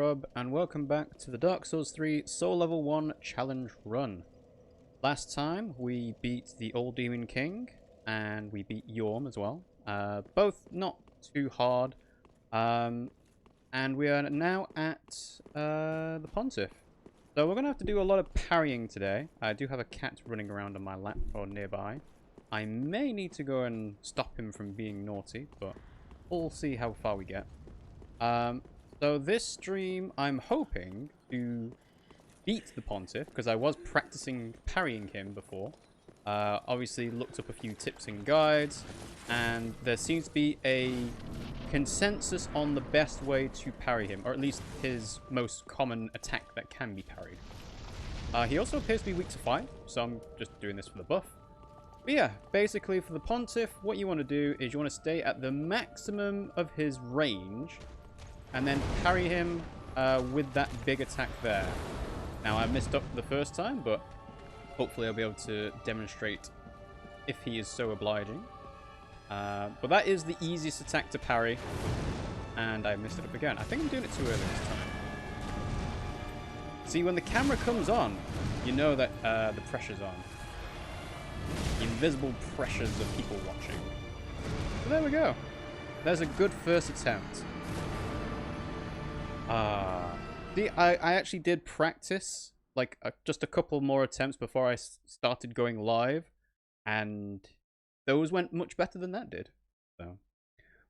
RiggyRob, and welcome back to the Dark Souls 3 Soul Level 1 Challenge Run. Last time we beat the Old Demon King, and we beat Yorm as well. Both not too hard. And we are now at the Pontiff. So we're going to have to do a lot of parrying today. I do have a cat running around on my lap or nearby. I may need to go and stop him from being naughty, but we'll see how far we get. So this stream, I'm hoping to beat the Pontiff, because I was practicing parrying him before. Obviously looked up a few tips and guides, and there seems to be a consensus on the best way to parry him, or at least his most common attack that can be parried. He also appears to be weak to fire, so I'm just doing this for the buff. But yeah, basically for the Pontiff, what you want to do is you want to stay at the maximum of his range, and then parry him with that big attack there. Now, I messed up the first time, but hopefully I'll be able to demonstrate if he is so obliging. But that is the easiest attack to parry, and I messed it up again. I think I'm doing it too early this time. See, when the camera comes on, you know that the pressure's on. The invisible pressures of people watching. So there we go. There's a good first attempt. See, I actually did practice like just a couple more attempts before I started going live, and those went much better than that did. So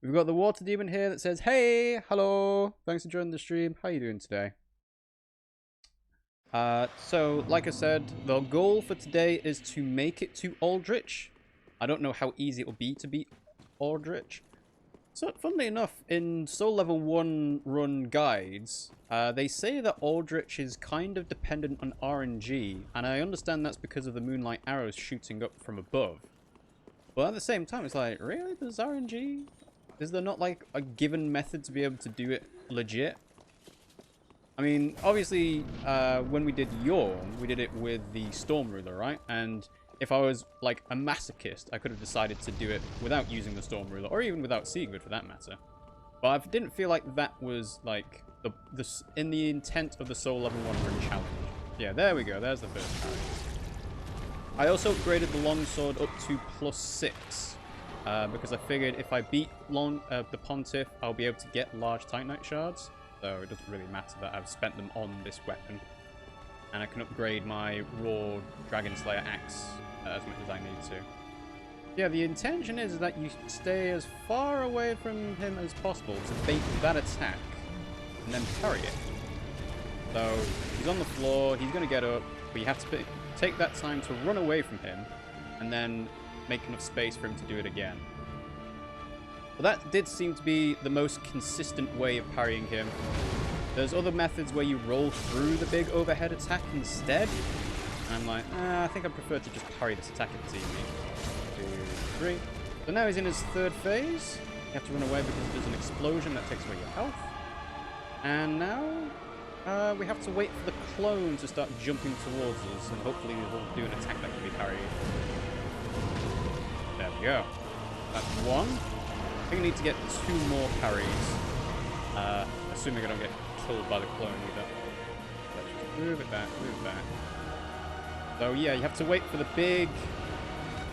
we've got the water demon here that says, "Hey, hello, thanks for joining the stream. How are you doing today?" So like I said, the goal for today is to make it to Aldrich. I don't know how easy it will be to beat Aldrich. So, funnily enough, in Soul Level 1 run guides, they say that Aldrich is kind of dependent on RNG, and I understand that's because of the moonlight arrows shooting up from above. But at the same time, it's like, really? There's RNG? Is there not, like, a given method to be able to do it legit? I mean, obviously, when we did Yorm, we did it with the Storm Ruler, right? And if I was, like, a masochist, I could have decided to do it without using the Storm Ruler, or even without Sigurd, for that matter. But I didn't feel like that was, like, in the intent of the Soul Level 1 Run Challenge. Yeah, there we go. There's the first parry. I also upgraded the longsword up to +6, because I figured if I beat the Pontiff, I'll be able to get large Titanite shards. So it doesn't really matter that I've spent them on this weapon. And I can upgrade my raw Dragon Slayer axe as much as I need to. Yeah, the intention is that you stay as far away from him as possible to bait that attack and then parry it. So he's on the floor, he's going to get up, but you have to take that time to run away from him and then make enough space for him to do it again. But that did seem to be the most consistent way of parrying him. There's other methods where you roll through the big overhead attack instead. And I'm like, I think I prefer to just parry this attack at the team. 1, 2, 3. So now he's in his third phase. You have to run away because there's an explosion that takes away your health. And now we have to wait for the clone to start jumping towards us, and hopefully he'll do an attack that can be parried. There we go. That's one. I think I need to get 2 more parries. Assuming I don't get killed by the clone either. Let's just move it back, move it back. So yeah, you have to wait for the big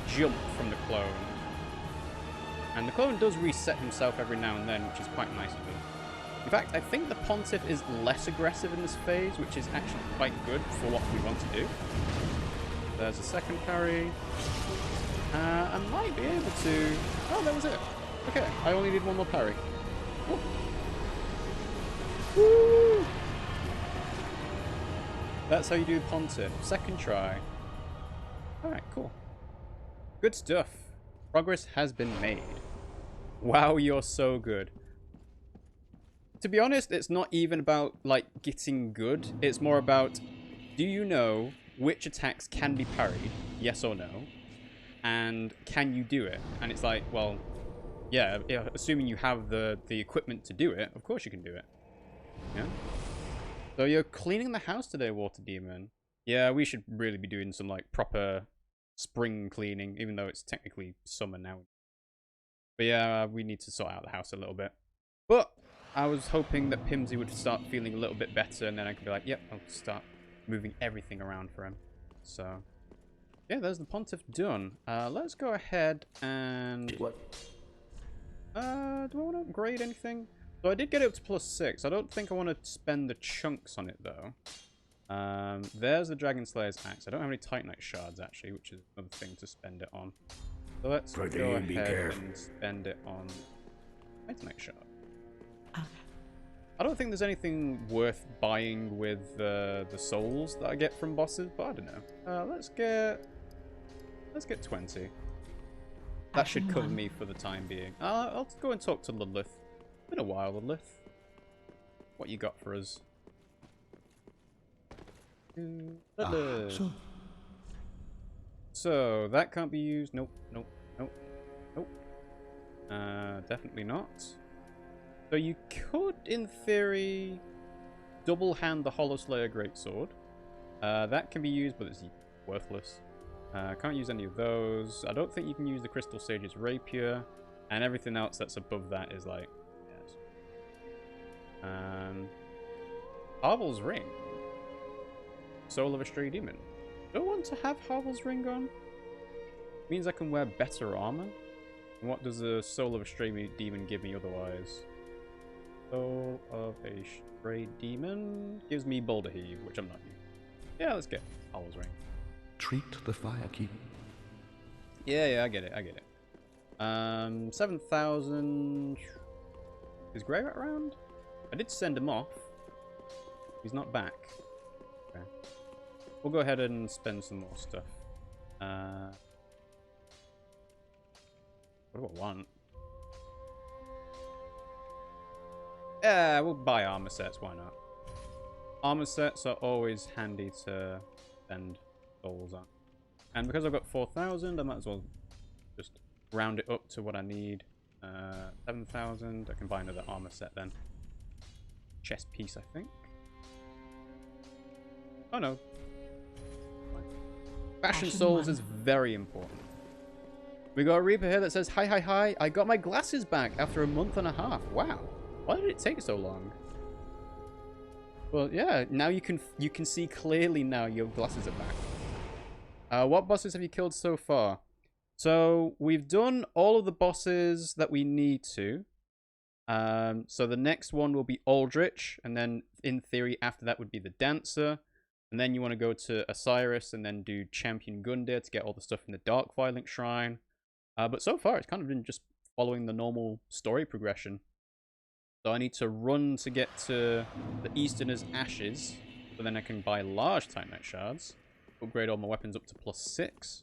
jump from the clone. And the clone does reset himself every now and then, which is quite nice of him. In fact, I think the Pontiff is less aggressive in this phase, which is actually quite good for what we want to do. There's a second parry. I might be able to... Oh, that was it. Okay, I only need 1 more parry. Ooh. Woo! That's how you do Pontiff. Second try. Alright, cool. Good stuff. Progress has been made. Wow, you're so good. To be honest, it's not even about, like, getting good. It's more about, do you know which attacks can be parried? Yes or no? And can you do it? And it's like, well, yeah, assuming you have the equipment to do it, of course you can do it. Yeah. So you're cleaning the house today, Water Demon. Yeah, we should really be doing some like proper spring cleaning, even though it's technically summer now. But yeah, we need to sort out the house a little bit. But I was hoping that Pimmsy would start feeling a little bit better, and then I could be like, yep, I'll start moving everything around for him. So, yeah, there's the Pontiff done. Let's go ahead and... What? do I want to upgrade anything? So I did get it up to +6. I don't think I want to spend the chunks on it, though. There's the Dragon Slayer's axe. I don't have any Titanite shards, actually, which is another thing to spend it on. So let's go ahead and spend it on Titanite shard. Okay. I don't think there's anything worth buying with the souls that I get from bosses, but I don't know. Let's get 20. That should cover me for the time being. I'll go and talk to Ludlith. It's been a while, Ludlith. What you got for us? Ludlith. So, that can't be used. Nope, nope, nope, nope. Definitely not. So you could, in theory, double hand the Hollow Slayer Greatsword. That can be used, but it's worthless. Can't use any of those. I don't think you can use the Crystal Sage's Rapier. And everything else that's above that is like... yes. Harvel's Ring. Soul of a Stray Demon. Do I want to have Harvel's Ring on? Means I can wear better armor. And what does the Soul of a Stray Demon give me otherwise? Soul of a Stray Demon gives me Boulder Heave, which I'm not using. Yeah, let's get Harvel's Ring. Treat the Firekeeper. Yeah, I get it, I get it. 7,000... Is Greyrat around? I did send him off. He's not back. Okay. We'll go ahead and spend some more stuff. What do I want? Yeah, we'll buy armor sets, why not? Armor sets are always handy to spend souls on. And because I've got 4,000, I might as well just round it up to what I need. 7,000, I can buy another armor set then. Chest piece, I think. Oh no. Fashion souls is very important. We got a Reaper here that says, hi, I got my glasses back after a month and a half. Wow. Why did it take so long? Well, yeah, now you can see clearly now your glasses are back. What bosses have you killed so far? So, we've done all of the bosses that we need to. So the next one will be Aldrich, and then in theory after that would be the Dancer. And then you want to go to Osiris and then do Champion Gundyr to get all the stuff in the Dark Violent Shrine. But so far it's kind of been just following the normal story progression. So I need to run to get to the Easterner's Ashes, so then I can buy large Titanite shards, upgrade all my weapons up to +6.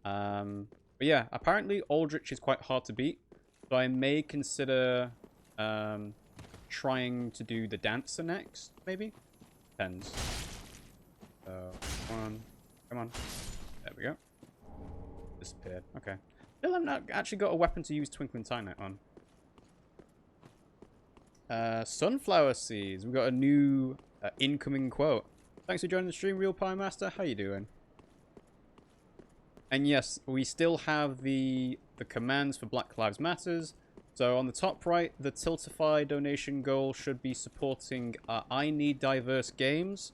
But yeah, apparently Aldrich is quite hard to beat, so I may consider trying to do the Dancer next, maybe? Depends. So, come on. There we go. Disappeared. Okay. Still haven't actually got a weapon to use Twinkling Titanite on. Sunflower Seeds. We've got a new incoming quote. Thanks for joining the stream, Real Pie Master. How you doing? And yes, we still have the commands for Black Lives Matters. So on the top right, the Tiltify donation goal should be supporting I Need Diverse Games.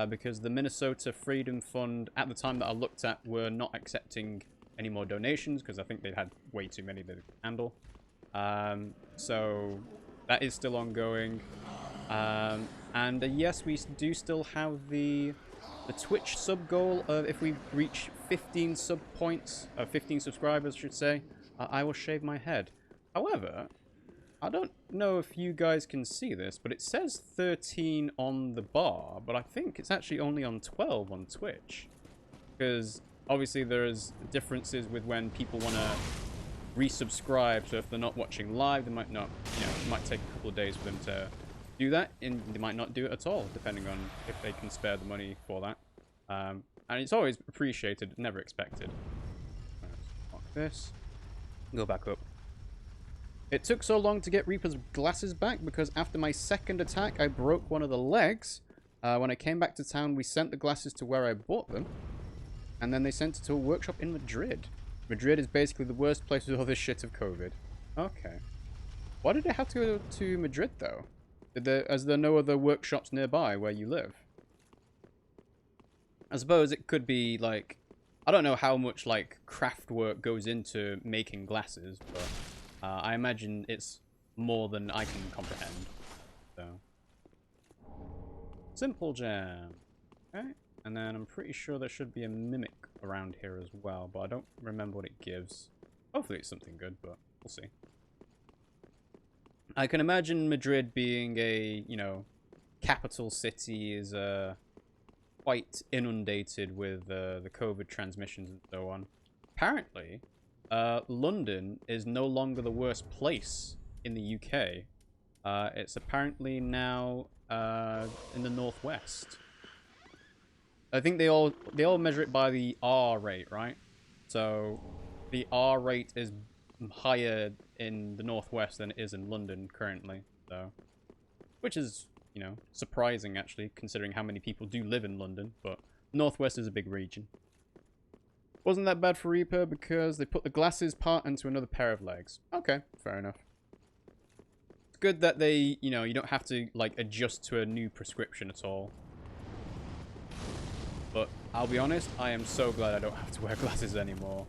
Because the Minnesota Freedom Fund, at the time that I looked at, were not accepting any more donations because I think they'd had way too many to handle. So that is still ongoing. And yes, we do still have the Twitch sub goal of if we reach 15 sub points, 15 subscribers, I should say, I will shave my head. However, I don't know if you guys can see this, but it says 13 on the bar, but I think it's actually only on 12 on Twitch. Because obviously there's differences with when people want to resubscribe, so if they're not watching live, they might not, it might take a couple of days for them to do that, and they might not do it at all, depending on if they can spare the money for that. And it's always appreciated, never expected. Let's lock this. Go back up. It took so long to get Reaper's glasses back because after my second attack, I broke one of the legs. When I came back to town, we sent the glasses to where I bought them. And then they sent it to a workshop in Madrid. Madrid is basically the worst place with all this shit of COVID. Okay. Why did it have to go to Madrid, though? Is there no other workshops nearby where you live? I suppose it could be like, I don't know how much like craft work goes into making glasses, but I imagine it's more than I can comprehend. So, simple jam. Okay, and then I'm pretty sure there should be a mimic around here as well, but I don't remember what it gives. Hopefully it's something good, but we'll see. I can imagine Madrid being a, you know, capital city is quite inundated with the COVID transmissions and so on. Apparently, London is no longer the worst place in the UK. It's apparently now in the northwest. I think they all measure it by the R rate, right? So the R rate is higher in the northwest than it is in London currently. So, which is, you know, surprising actually, considering how many people do live in London. But northwest is a big region. Wasn't that bad for Reaper because they put the glasses part into another pair of legs. Okay, fair enough. It's good that they, you know, you don't have to like adjust to a new prescription at all. But I'll be honest, I am so glad I don't have to wear glasses anymore.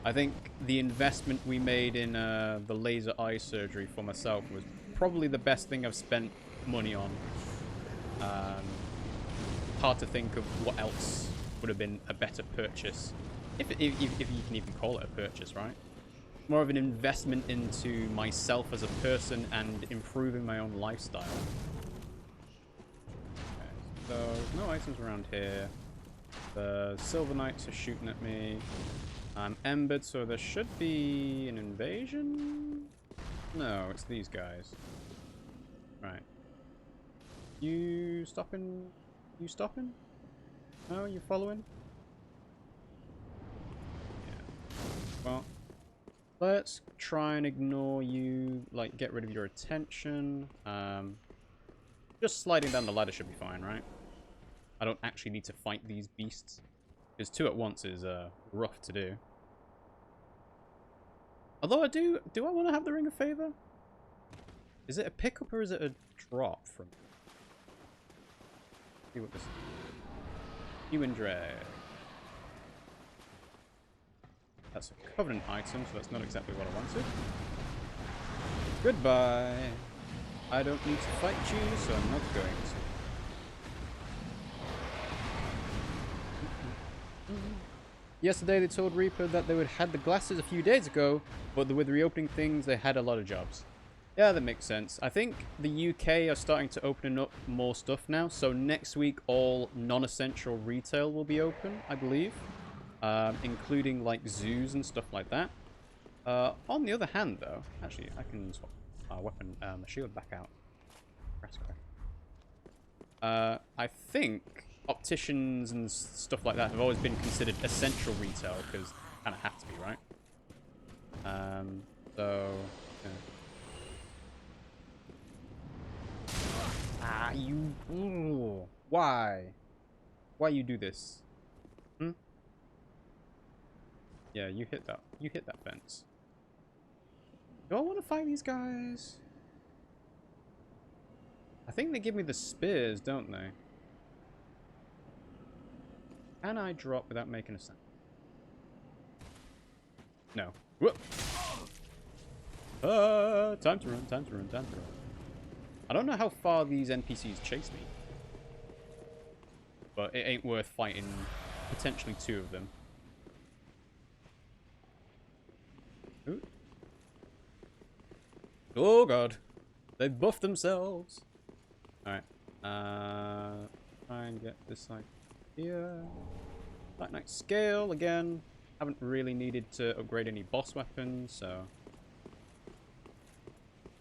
I think the investment we made in the laser eye surgery for myself was probably the best thing I've spent money on. Hard to think of what else would have been a better purchase. If you can even call it a purchase, right? More of an investment into myself as a person and improving my own lifestyle. Okay, so no items around here. The Silver Knights are shooting at me. I'm embered, so there should be an invasion? No, it's these guys. Right. You stopping? You stopping? No, you following? Yeah. Well, let's try and ignore you, like, get rid of your attention. Just sliding down the ladder should be fine, right? I don't actually need to fight these beasts. Because 2 at once is rough to do. Although do I want to have the Ring of Favor? Is it a pickup or is it a drop from? See what this is. Human drag. That's a Covenant item, so that's not exactly what I wanted. Goodbye. I don't need to fight you, so I'm not going to. Yesterday they told Reaper that they would have had the glasses a few days ago, but with reopening things, they had a lot of jobs. Yeah, that makes sense. I think the UK are starting to open up more stuff now, so next week all non-essential retail will be open, I believe. Including like zoos and stuff like that. On the other hand though, actually I can swap my weapon, my shield back out. I think opticians and stuff like that have always been considered essential retail because they kind of have to be, right? So, yeah. Ah, you... Ooh, why? Why you do this? Hmm? Yeah, you hit that. You hit that fence. Do I want to fight these guys? I think they give me the spears, don't they? Can I drop without making a sound? No. Whoop. Time to run, time to run, time to run. I don't know how far these NPCs chase me. But it ain't worth fighting potentially 2 of them. Ooh. Oh god. They've buffed themselves. Alright. Try and get this like here. Black Knight scale again. Haven't really needed to upgrade any boss weapons, so.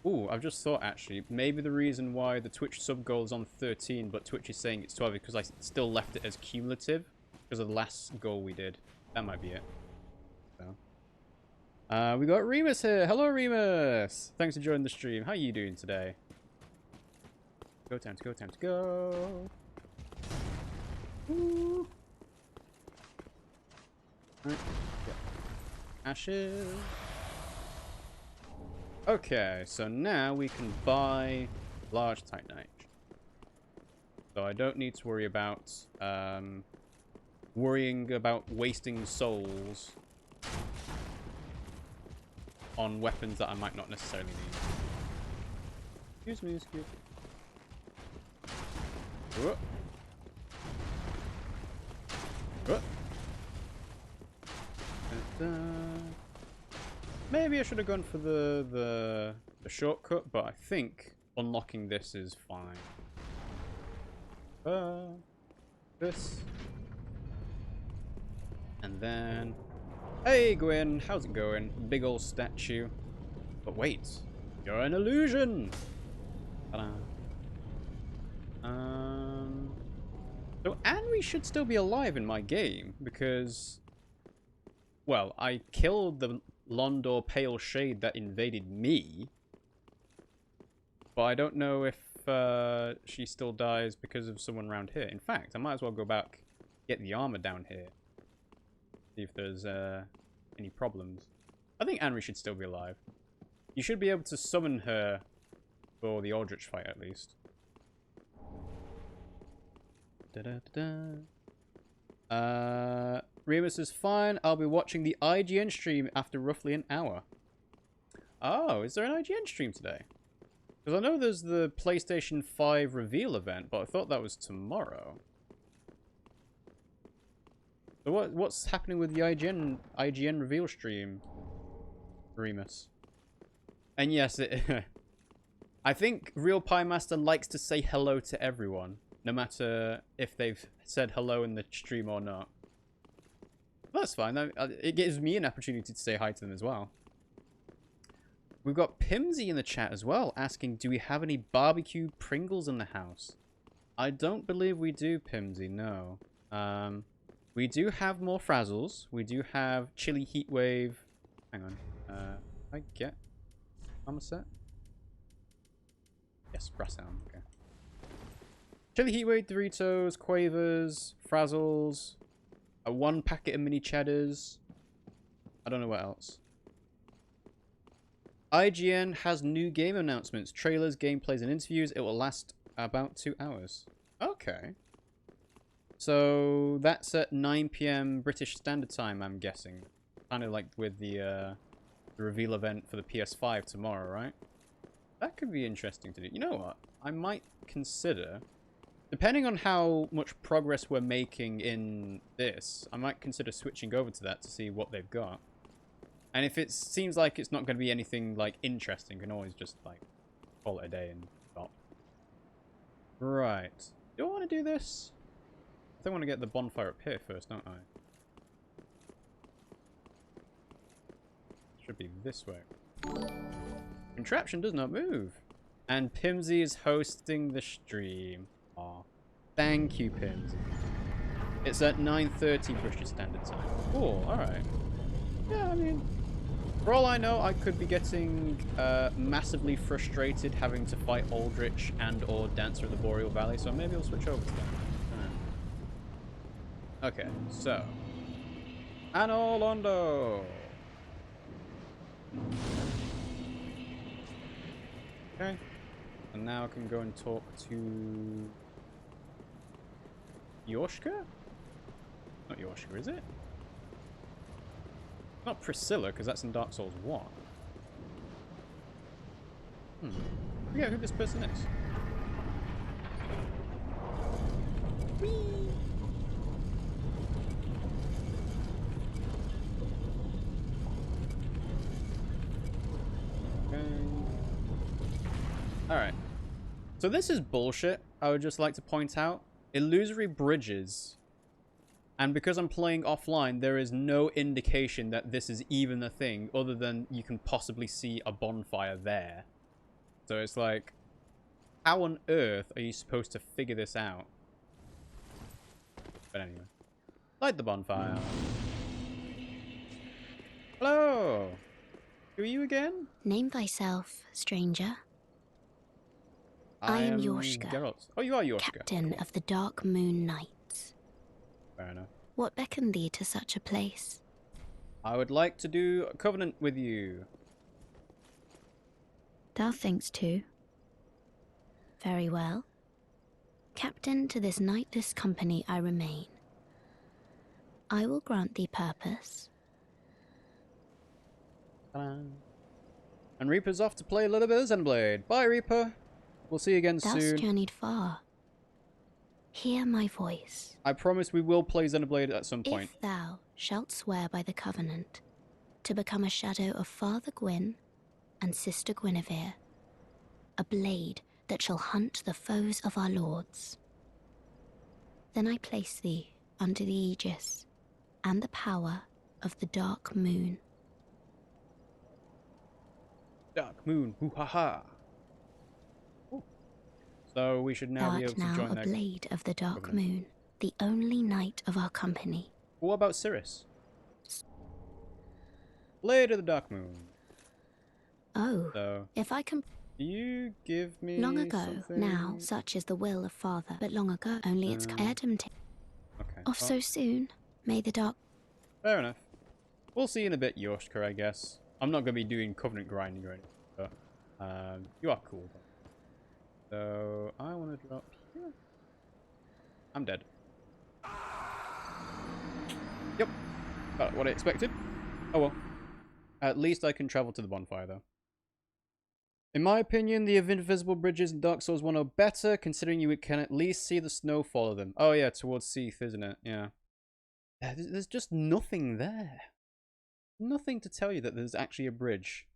Ooh, I've just thought actually, maybe the reason why the Twitch sub goal is on 13, but Twitch is saying it's 12 because I still left it as cumulative because of the last goal we did. That might be it. So. We got Remus here. Hello, Remus. Thanks for joining the stream. How are you doing today? Go, time to go, time to go. Ooh. Right. Yeah. Ashes. Okay, so now we can buy Large Titanite. So I don't need to worry about worrying about wasting souls on weapons that I might not necessarily need. Excuse me, excuse me. Whoa. Whoa. Maybe I should have gone for the shortcut, but I think unlocking this is fine. This. And then... Hey, Gwyn, how's it going? Big old statue. But wait, you're an illusion! Ta-da. So Anri should still be alive in my game, because... Well, I killed the Londor Pale Shade that invaded me. But I don't know if she still dies because of someone around here. In fact, I might as well go back, get the armor down here. See if there's any problems. I think Anri should still be alive. You should be able to summon her for the Aldrich fight, at least. Remus is fine. I'll be watching the IGN stream after roughly an hour. Oh, is there an IGN stream today? Because I know there's the PlayStation 5 reveal event, but I thought that was tomorrow. So what's happening with the IGN reveal stream, Remus? And yes, I think Real Pie Master likes to say hello to everyone, no matter if they've said hello in the stream or not. That's fine. It gives me an opportunity to say hi to them as well. We've got Pimmsy in the chat as well, asking, do we have any barbecue Pringles in the house? I don't believe we do, Pimmsy, no. We do have more Frazzles. We do have Chili Heatwave. Hang on. I get armor set? Yes, brass helm, okay. Chili Heatwave, Doritos, Quavers, Frazzles, a 1 packet of mini cheddars. I don't know what else. IGN has new game announcements, trailers, gameplays, and interviews. It will last about 2 hours. Okay. So that's at 9 PM British Standard Time, I'm guessing. Kind of like with the reveal event for the PS5 tomorrow, right? That could be interesting to do. You know what? I might consider, depending on how much progress we're making in this, I might consider switching over to that to see what they've got. And if it seems like it's not going to be anything, like, interesting, you can always just, like, call it a day and stop. Right. Do I want to do this? I think I want to get the bonfire up here first, don't I? Should be this way. Contraption does not move. And Pimmsy is hosting the stream. Aw. Thank you, Pimmsy. It's at 9:30 British Standard Time. Cool, alright. Yeah, I mean, for all I know, I could be getting massively frustrated having to fight Aldrich and or Dancer of the Boreal Valley, so maybe I'll switch over to that. Okay, so. Anno Londo! Okay. And now I can go and talk to Yorshka? Not Yorshka, is it? Not Priscilla, because that's in Dark Souls 1. I forget who this person is. Whee! Alright. So this is bullshit, I would just like to point out. Illusory bridges. And because I'm playing offline, there is no indication that this is even a thing, other than you can possibly see a bonfire there. So it's like, how on earth are you supposed to figure this out? But anyway. Light the bonfire. Hello! Who are you again? Name thyself, stranger. I am Yorshka. Geralt. Oh, you are Yorshka. Captain of the Dark Moon Knights. Fair enough. What beckoned thee to such a place? I would like to do a covenant with you. Thou thinkst too? Very well. Captain to this knightless company I remain. I will grant thee purpose. And Reaper's off to play a little bit of Xenoblade. Bye, Reaper. We'll see you again Thou'st soon. journeyed far. Hear my voice. I promise we will play Xenoblade at some point. If thou shalt swear by the covenant to become a shadow of Father Gwyn and Sister Guinevere, a blade that shall hunt the foes of our lords, then I place thee under the aegis and the power of the Dark Moon. Dark Moon, hoo ha ha. So we should now be able to Thou art join now a their blade of the Dark covenant. Moon, the only knight of our company. What about Cirrus? Blade of the Dark Moon. Oh, So, if I can... do you give me Long ago, something? now, such is the will of Father, but long ago, only its heirdom Okay. off well, so soon, may the dark... fair enough. We'll see in a bit, Yoshka, I guess. I'm not going to be doing covenant grinding or anything, but you are cool, though. So, I want to drop here. I'm dead. Yep. About what I expected. Oh well. At least I can travel to the bonfire, though. In my opinion, the invisible bridges in Dark Souls 1 are better, considering you can at least see the snow follow them. Oh yeah, towards Seath, isn't it? Yeah. There's just nothing there. Nothing to tell you that there's actually a bridge.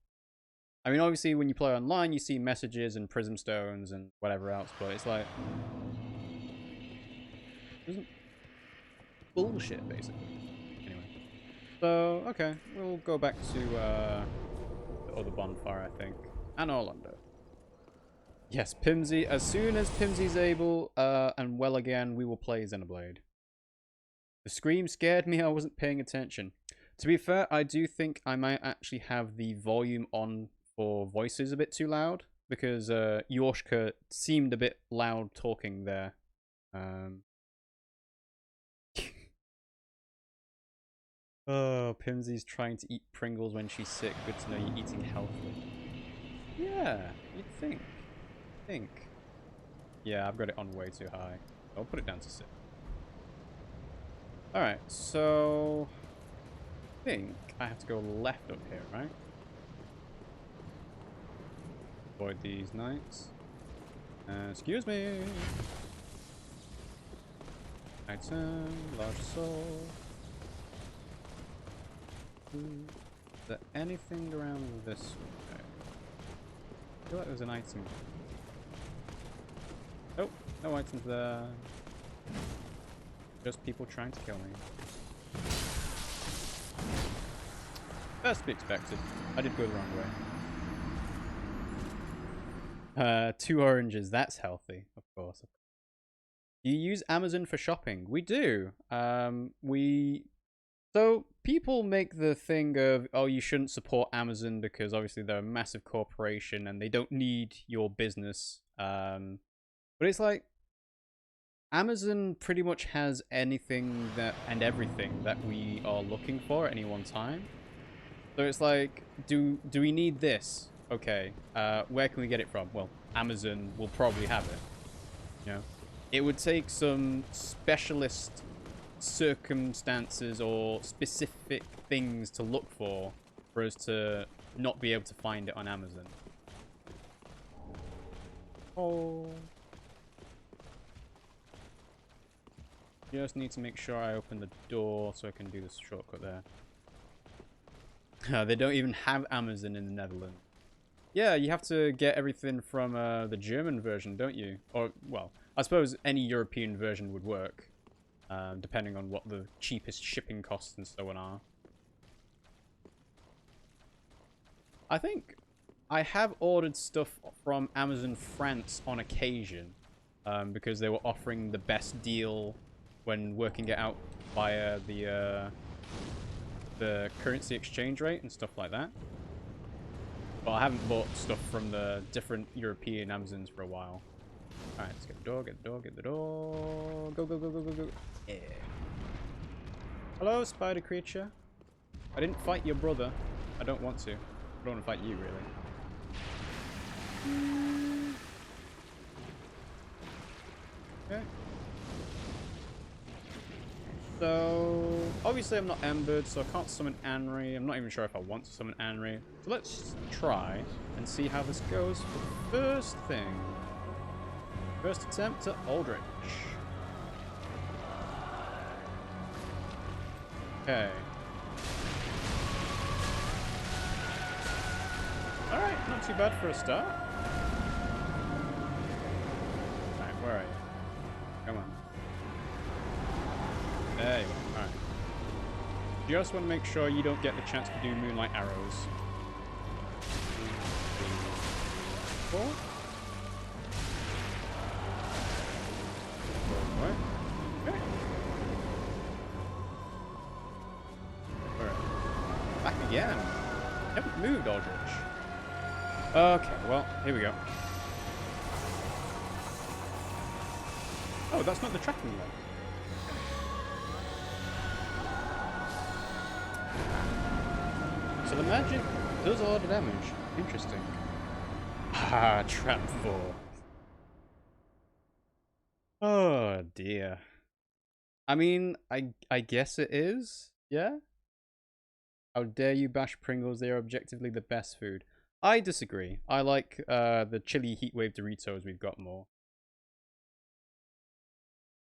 I mean, obviously, when you play online, you see messages and prism stones and whatever else, but it's like... isn't bullshit, basically. Anyway. So, okay. We'll go back to the other bonfire, I think. And Orlando. Yes, Pimmsy. As soon as Pimmsy's able and well again, we will play Xenoblade. The scream scared me. I wasn't paying attention. To be fair, I do think I might actually have the volume on for voices a bit too loud, because Yoshka seemed a bit loud talking there. Oh, Pimmsy's trying to eat Pringles when she's sick. Good to know you're eating healthily. Yeah, you'd think. Yeah, I've got it on way too high. I'll put it down to 6. Alright, so... I think I have to go left up here, right? Avoid these knights. Excuse me! Item, large soul. Is there anything around this way? I feel like there's an item. Oh, no items there. Just people trying to kill me. That's to be expected. I did go the wrong way. 2 oranges. That's healthy, of course. Do you use Amazon for shopping? We do. So people make the thing of, oh, you shouldn't support Amazon because obviously they're a massive corporation and they don't need your business. But it's like, Amazon pretty much has anything and everything that we are looking for at any one time. So it's like, do we need this? Okay, where can we get it from? Well, Amazon will probably have it. You know, it would take some specialist circumstances or specific things to look for us to not be able to find it on Amazon. Oh. Just need to make sure I open the door so I can do this shortcut there. They don't even have Amazon in the Netherlands. Yeah, you have to get everything from the German version, don't you? Or, well, I suppose any European version would work, depending on what the cheapest shipping costs and so on are. I think I have ordered stuff from Amazon France on occasion, because they were offering the best deal when working it out via the currency exchange rate and stuff like that. But I haven't bought stuff from the different European Amazons for a while. Alright, let's get the door, get the door, get the door. Go, go, go, go, go, go. Yeah. Hello, spider creature. I didn't fight your brother. I don't want to. I don't want to fight you, really. Okay. So, obviously I'm not embered, so I can't summon Anri. I'm not even sure if I want to summon Anri. So let's try and see how this goes for the first thing. First attempt at Aldrich. Okay. Alright, not too bad for a start. Alright, where are you? Come on. There you go. Alright. Just want to make sure you don't get the chance to do moonlight arrows. 2, 3, 4. Right. Okay. Alright. Back again. Haven't moved, Aldrich. Okay, well, here we go. Oh, that's not the tracking one. So the magic does a lot of damage. Interesting. Ah, trap 4. Oh dear. I mean, I guess it is. Yeah? How dare you bash Pringles? They are objectively the best food. I disagree. I like the chili heatwave Doritos we've got more.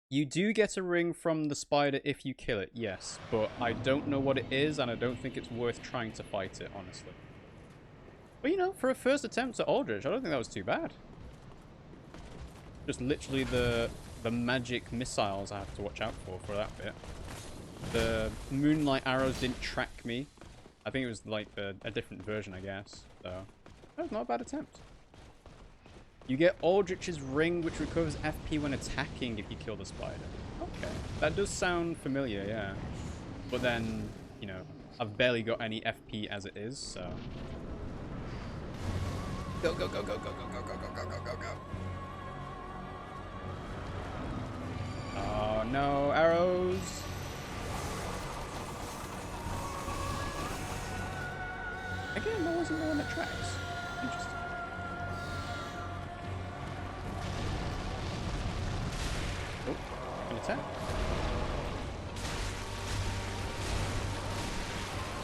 You do get a ring from the spider if you kill it, yes. But I don't know what it is, and I don't think it's worth trying to fight it, honestly. But, you know, for a first attempt at Aldrich, I don't think that was too bad. Just literally the magic missiles I have to watch out for that bit. The moonlight arrows didn't track me. I think it was like a different version, I guess. So, that was not a bad attempt. You get Aldrich's ring, which recovers FP when attacking if you kill the spider. Okay. That does sound familiar, yeah. But then, you know, I've barely got any FP as it is, so... Go, go, go, go, go, go, go, go, go, go, go, go. Oh, no. Arrows. Again, that wasn't the one that tracks. Interesting. Oh, an attack.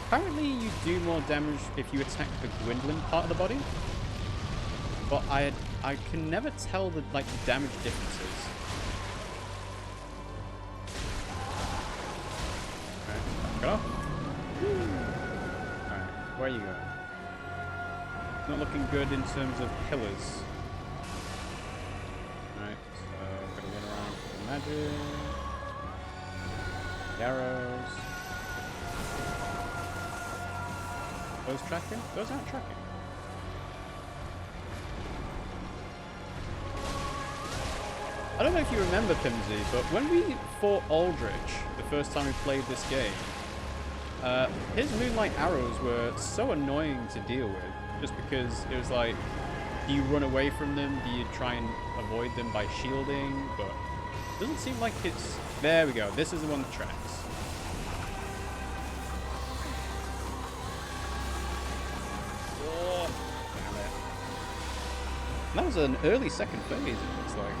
Apparently you do more damage if you attack the Gwendolyn part of the body. But I can never tell the damage differences. Alright, get off. Alright, where are you going? Not looking good in terms of pillars. Alright, so gonna run around for the magic. The arrows. Those tracking? Those aren't tracking. I don't know if you remember, Pimmsy, but when we fought Aldrich the first time we played this game, his moonlight arrows were so annoying to deal with, just because it was like, do you run away from them? Do you try and avoid them by shielding? But it doesn't seem like it's... There we go. This is the one that tracks. Oh, damn it. That was an early second phase, it looks like.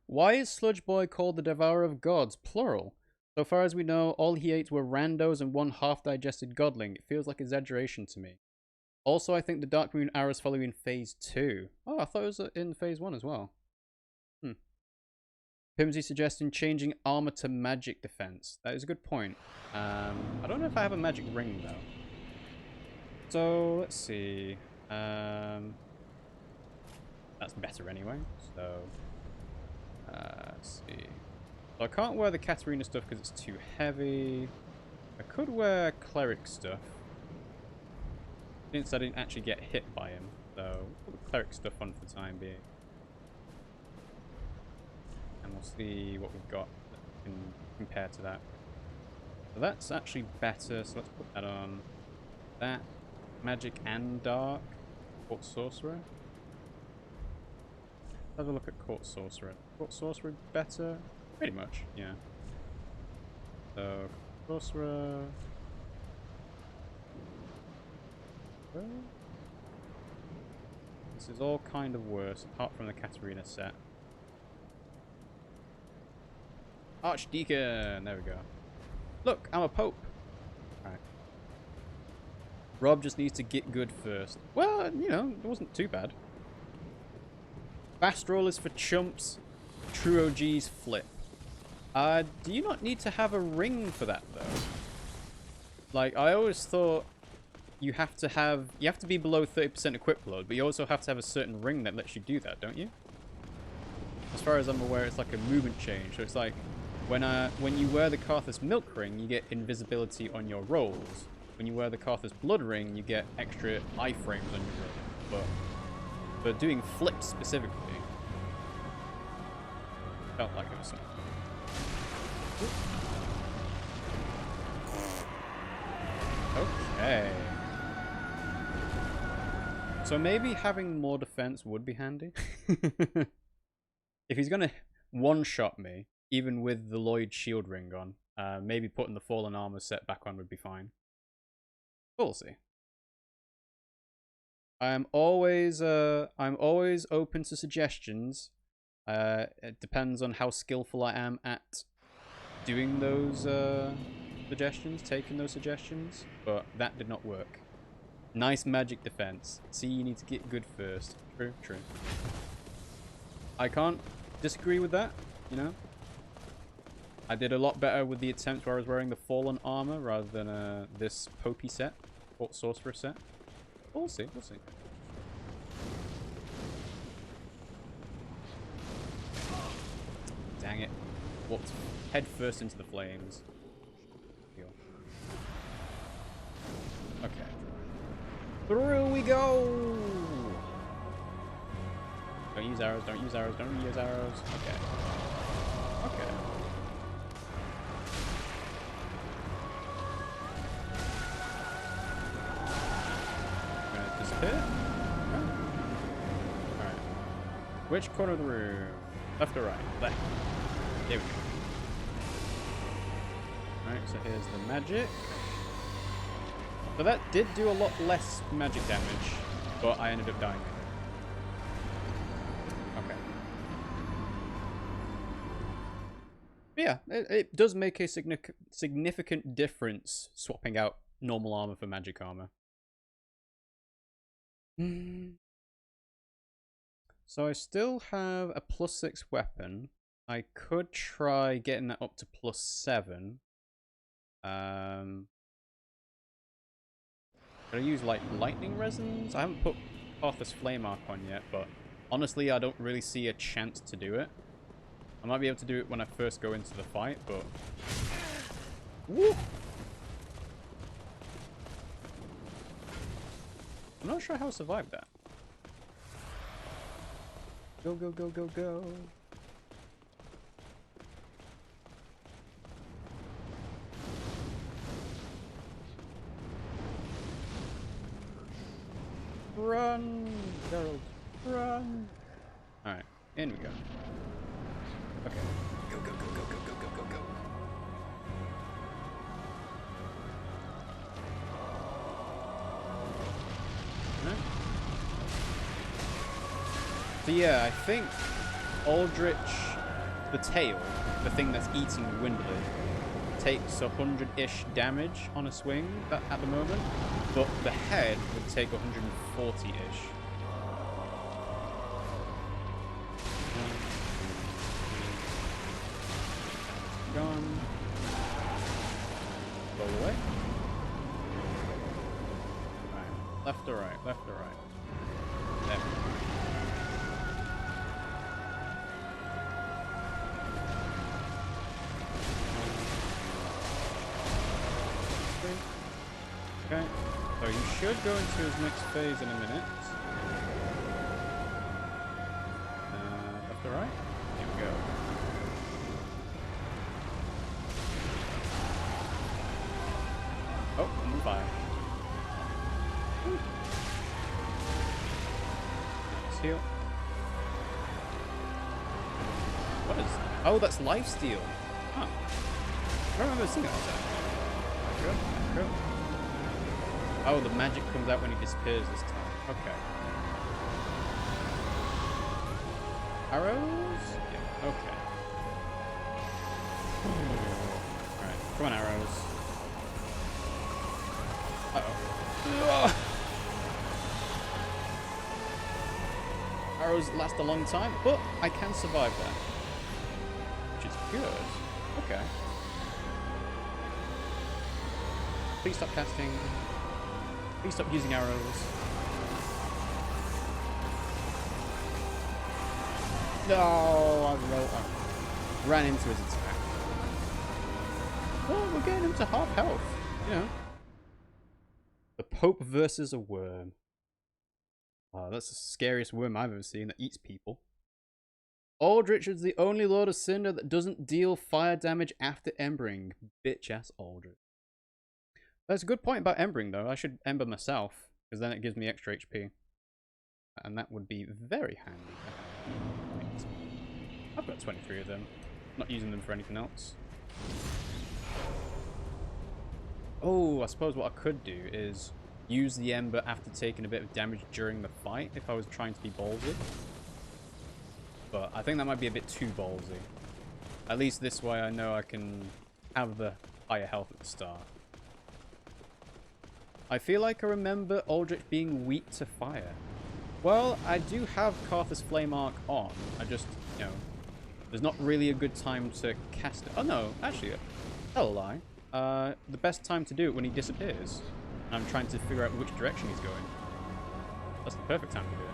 Why is Sludge Boy called the Devourer of Gods, plural? So far as we know, all he ate were randos and one half-digested godling. It feels like exaggeration to me. Also, I think the Dark Moon arrows follow in Phase 2. Oh, I thought it was in Phase 1 as well. Pimmsy suggesting changing armor to magic defense. That is a good point. I don't know if I have a magic ring, though. So, let's see. That's better anyway, so... let's see. So I can't wear the Katarina stuff because it's too heavy. I could wear cleric stuff. Since I didn't actually get hit by him, so we'll put the cleric stuff on for the time being. And we'll see what we've got that we can compare to that. So that's actually better, so let's put that on. That, magic and dark, Court Sorcerer. Have a look at Court Sorcerer. Court Sorcerer better? Pretty much, yeah. So, Sorcerer... This is all kind of worse, apart from the Katarina set. Archdeacon! There we go. Look, I'm a pope. Alright. Rob just needs to get good first. Well, you know, it wasn't too bad. Fast roll is for chumps. True OGs flip. Do you not need to have a ring for that, though? Like, I always thought you have to be below 30% equip load, but you also have to have a certain ring that lets you do that, don't you? As far as I'm aware, it's like a movement change. So it's like, when you wear the Karthus Milk Ring, you get invisibility on your rolls. When you wear the Karthus Blood Ring, you get extra iframes on your rolls. But doing flips specifically, felt like it was something. Okay. So maybe having more defense would be handy. If he's gonna one-shot me, even with the Lloyd shield ring on, maybe putting the fallen armor set back on would be fine. We'll see. I'm always open to suggestions. It depends on how skillful I am at doing those suggestions, taking those suggestions, but that did not work. Nice magic defense. See, you need to get good first. True, true. I can't disagree with that, you know? I did a lot better with the attempt where I was wearing the fallen armor rather than this Popey set, or sorcerer set. We'll see, we'll see. Dang it. Walked head first into the flames. Okay. Through we go! Don't use arrows, don't use arrows, don't use arrows. Okay. Okay. Gonna disappear? Alright. Which corner of the room? Left or right? Left. There we go. Alright, so here's the magic. So that did do a lot less magic damage, but I ended up dying. Okay. But yeah, it does make a significant difference swapping out normal armor for magic armor. So I still have a +6 weapon. I could try getting that up to +7. Could I use like lightning resonance? I haven't put Parthus Flame Arc on yet, but honestly I don't really see a chance to do it. I might be able to do it when I first go into the fight, but woo! I'm not sure how I survived that. Go, go, go, go, go. Run, Geralt, run. Alright, in we go. Okay. Go, go, go, go, go, go, go, go, go. Alright. So yeah, I think Aldrich, the tail, the thing that's eating Windley, takes 100-ish damage on a swing at the moment, but the head would take 140-ish. Gone. Go away. Right. Left or right? Left or right? There. Okay, so you should go into his next phase in a minute. Left or right? Here we go. Oh, I'm on fire. Let's heal. What is that? Oh, that's lifesteal. Huh. I don't remember seeing that. Good, good. Oh, the magic comes out when he disappears this time. Okay. Arrows? Yeah, okay. Alright, come on, arrows. Uh-oh. Arrows last a long time, but I can survive that. Which is good. Okay. Please stop casting. Please stop using arrows. No, I ran into his attack. Oh, we're getting him to half health. You know. The Pope versus a worm. Oh, that's the scariest worm I've ever seen that eats people. Aldrich is the only Lord of Cinder that doesn't deal fire damage after embering. Bitch ass Aldrich. That's a good point about embering though. I should ember myself, because then it gives me extra HP. And that would be very handy. I've got 23 of them. Not using them for anything else. Oh, I suppose what I could do is use the ember after taking a bit of damage during the fight if I was trying to be ballsy. But I think that might be a bit too ballsy. At least this way I know I can have the higher health at the start. I feel like I remember Aldrich being weak to fire. Well, I do have Carthus Flame Arc on. I just, you know, there's not really a good time to cast it. Oh no, actually, tell a lie. The best time to do it when he disappears. And I'm trying to figure out which direction he's going. That's the perfect time to do it.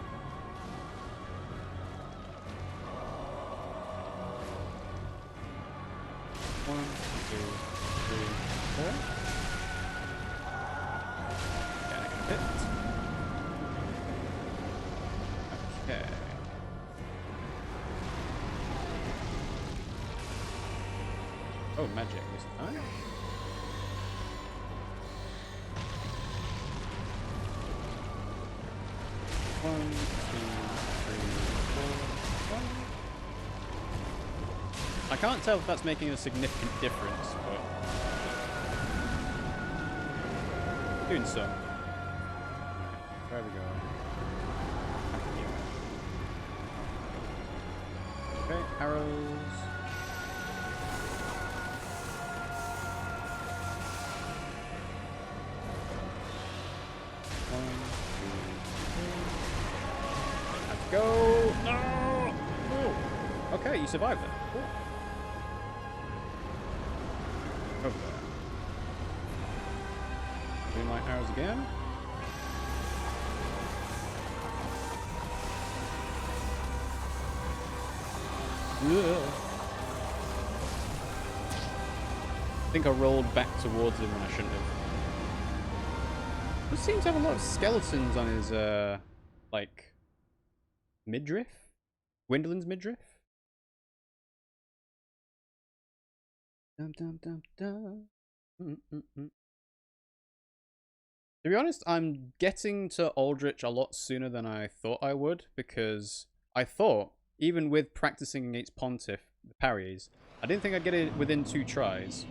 One, two, three, four. Okay, I can hit. Okay. Oh, magic this time. One, two, three, four, one. I can't tell if that's making a significant difference, but doing some. Where are we going? Okay, arrows. One, two, three. Let's go! No! Oh. Okay, you survived that. Cool. Over there. Doing my arrows again. Ugh. I think I rolled back towards him when I shouldn't have. He seems to have a lot of skeletons on his, like, midriff? Gwendolyn's midriff? Dum dum dum dum. To be honest, I'm getting to Aldrich a lot sooner than I thought I would, because I thought, even with practicing against Pontiff, the parries, I didn't think I'd get it within 2 tries.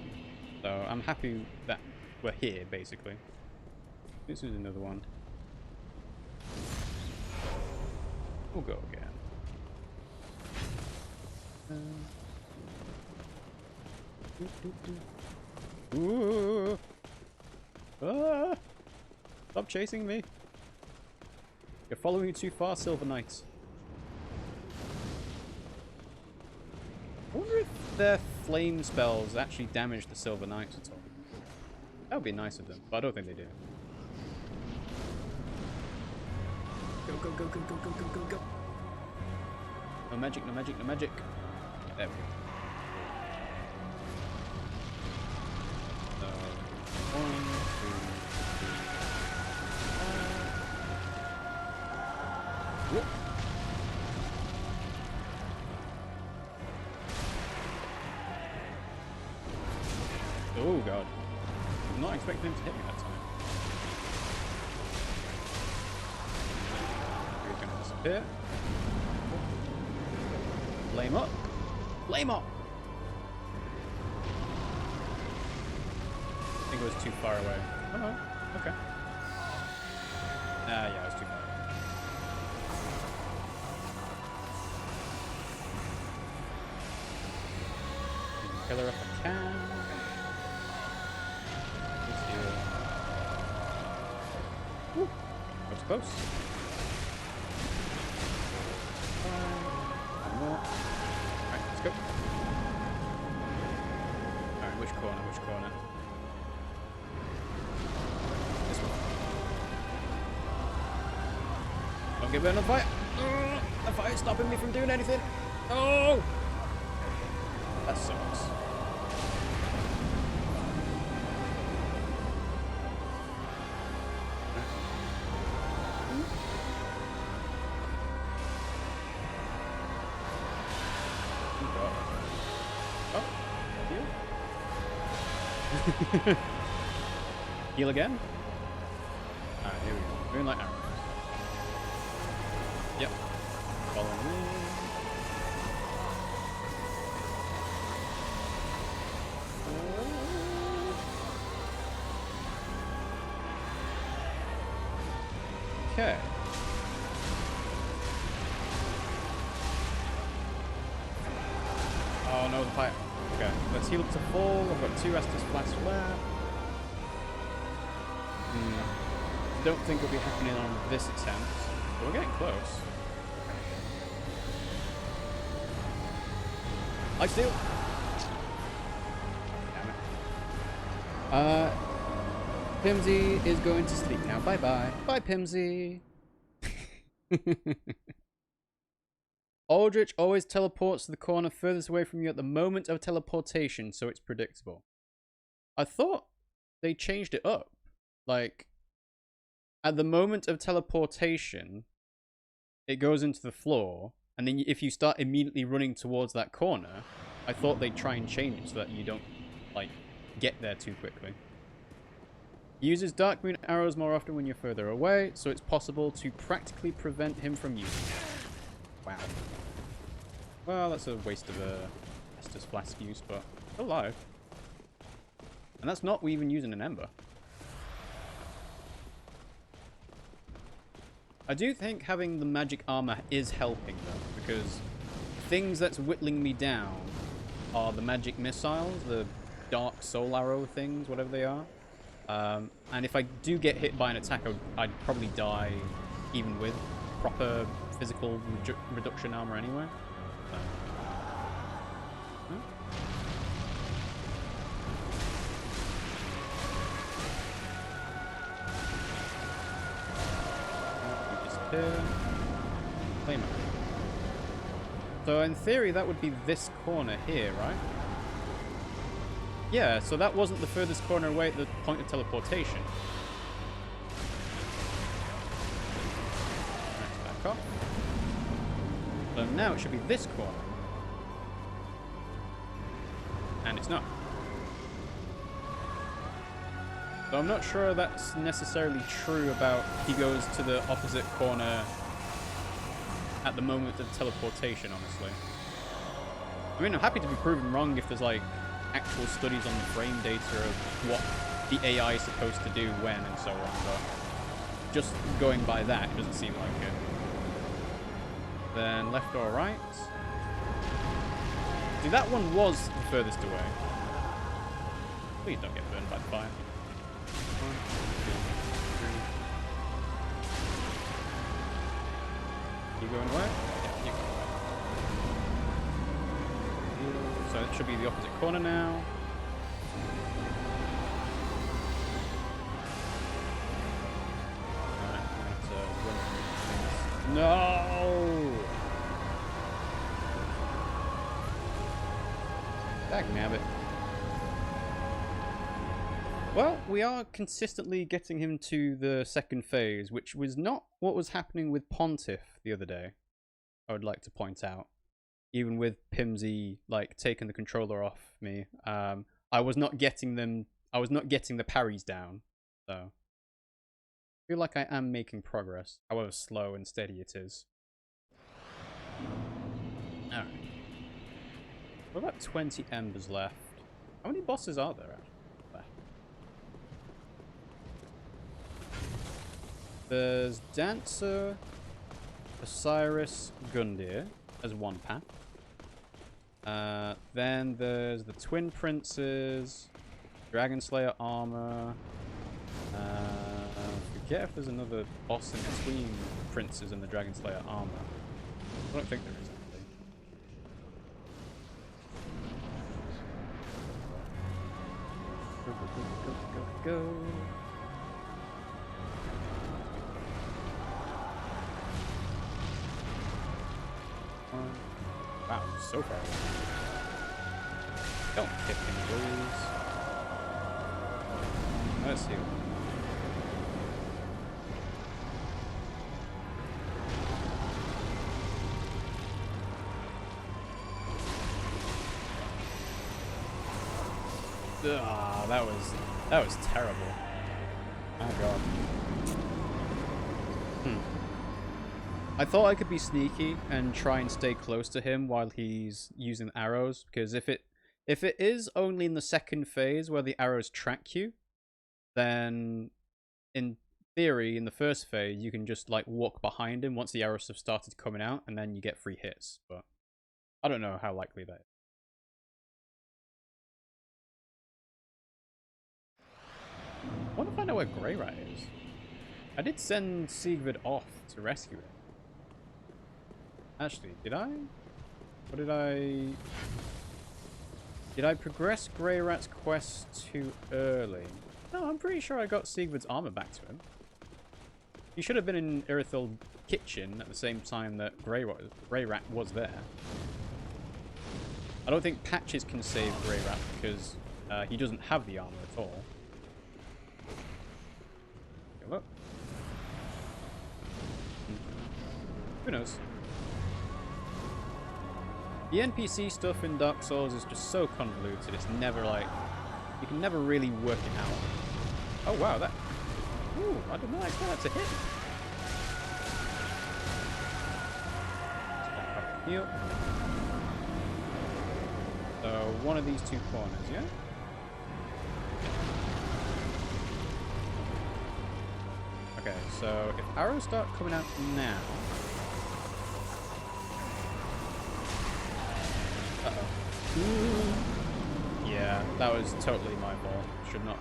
So I'm happy that we're here, basically. This is another one. We'll go again. Ooh. Ah. Stop chasing me. You're following me too far, Silver Knight. I wonder if their flame spells actually damage the Silver Knights at all. That would be nice of them, but I don't think they do. Go, go, go, go, go, go, go, go, go. No magic, no magic, no magic. There we go. So, 1, 2, 3, 4. Whoop. Oh god. I'm not expecting him to hit me that time. He's gonna disappear. Flame up. Flame up! I think it was too far away. Oh no. Okay. Ah, yeah, it was too far away. kill her if I can. Let's heal. Woo! That was close. One more. Alright, let's go. Alright, which corner? Which corner? This one. Don't get burned on fire. The fire's stopping me from doing anything. Oh! That sucks. Oh, heal. Heal again? Alright, here we go. Moonlight arrows. Yep. Follow me. Okay. Oh no, the fire. Okay, let's heal up to full. I've got 2 Estus flasks left. Don't think it'll be happening on this attempt, but we're getting close. Lifesteal! Damn it. Pimmsy is going to sleep now. Bye-bye. Bye, Pimmsy. Aldrich always teleports to the corner furthest away from you at the moment of teleportation, so it's predictable. I thought they changed it up. Like, at the moment of teleportation, it goes into the floor, and then if you start immediately running towards that corner, I thought they'd try and change it so that you don't, like, get there too quickly. He uses dark moon arrows more often when you're further away, so it's possible to practically prevent him from using it. Wow. Well, that's a waste of a Estus flask use, but still alive. And that's not even using an ember. I do think having the magic armor is helping though, because things that's whittling me down are the magic missiles, the dark soul arrow things, whatever they are. And if I do get hit by an attack, I'd probably die even with proper physical reduction armor anyway. So. Huh? Claymore. So in theory that would be this corner here, right? Yeah, so that wasn't the furthest corner away at the point of teleportation. Right, back off. So now it should be this corner. And it's not. So I'm not sure that's necessarily true about he goes to the opposite corner at the moment of teleportation, honestly. I mean, I'm happy to be proven wrong if there's, like, actual studies on the frame data of what the AI is supposed to do when and so on, but just going by that, it doesn't seem like it. Then left or right? See, that one was the furthest away. Please don't get burned by the fire. 1, 2, 3. You going away? Yeah, you go away. So it should be the opposite corner now. Alright, I'm gonna have to run through things. No! Dagnabbit. Well, we are consistently getting him to the second phase, which was not what was happening with Pontiff the other day, I would like to point out. Even with Pimmsy, like, taking the controller off me, I was not getting the parries down, so I feel like I am making progress, however slow and steady it is. Alright. What about 20 embers left? How many bosses are there left? There's Dancer, Osiris, Gundyr as one path. Then there's the Twin Princes, Dragon Slayer armor. Forget if there's another boss in between the Princes and the Dragon Slayer armor. I don't think there is, actually. Go, go, go, go, go, go. Wow, so far away. Don't kick him, please. Let's see. Ah, that was terrible. Oh god. I thought I could be sneaky and try and stay close to him while he's using arrows, because if it is only in the second phase where the arrows track you, then in theory in the first phase you can just like walk behind him once the arrows have started coming out, and then you get free hits. But I don't know how likely that is. I wonder if I know where Grey Rat is. I did send Siegfried off to rescue it. Actually, did I? Or did I... Did I progress Grey Rat's quest too early? No, I'm pretty sure I got Siegfried's armor back to him. He should have been in Irithyll's kitchen at the same time that Grey Rat was there. I don't think Patches can save Grey Rat because he doesn't have the armor at all. Okay, look. Who knows? The NPC stuff in Dark Souls is just so convoluted, it's never like... You can never really work it out. Oh wow, that... Ooh, I did not expect that to hit. Heal. So, one of these two corners, yeah? Okay, so if arrows start coming out now... Yeah, that was totally my fault. Should not.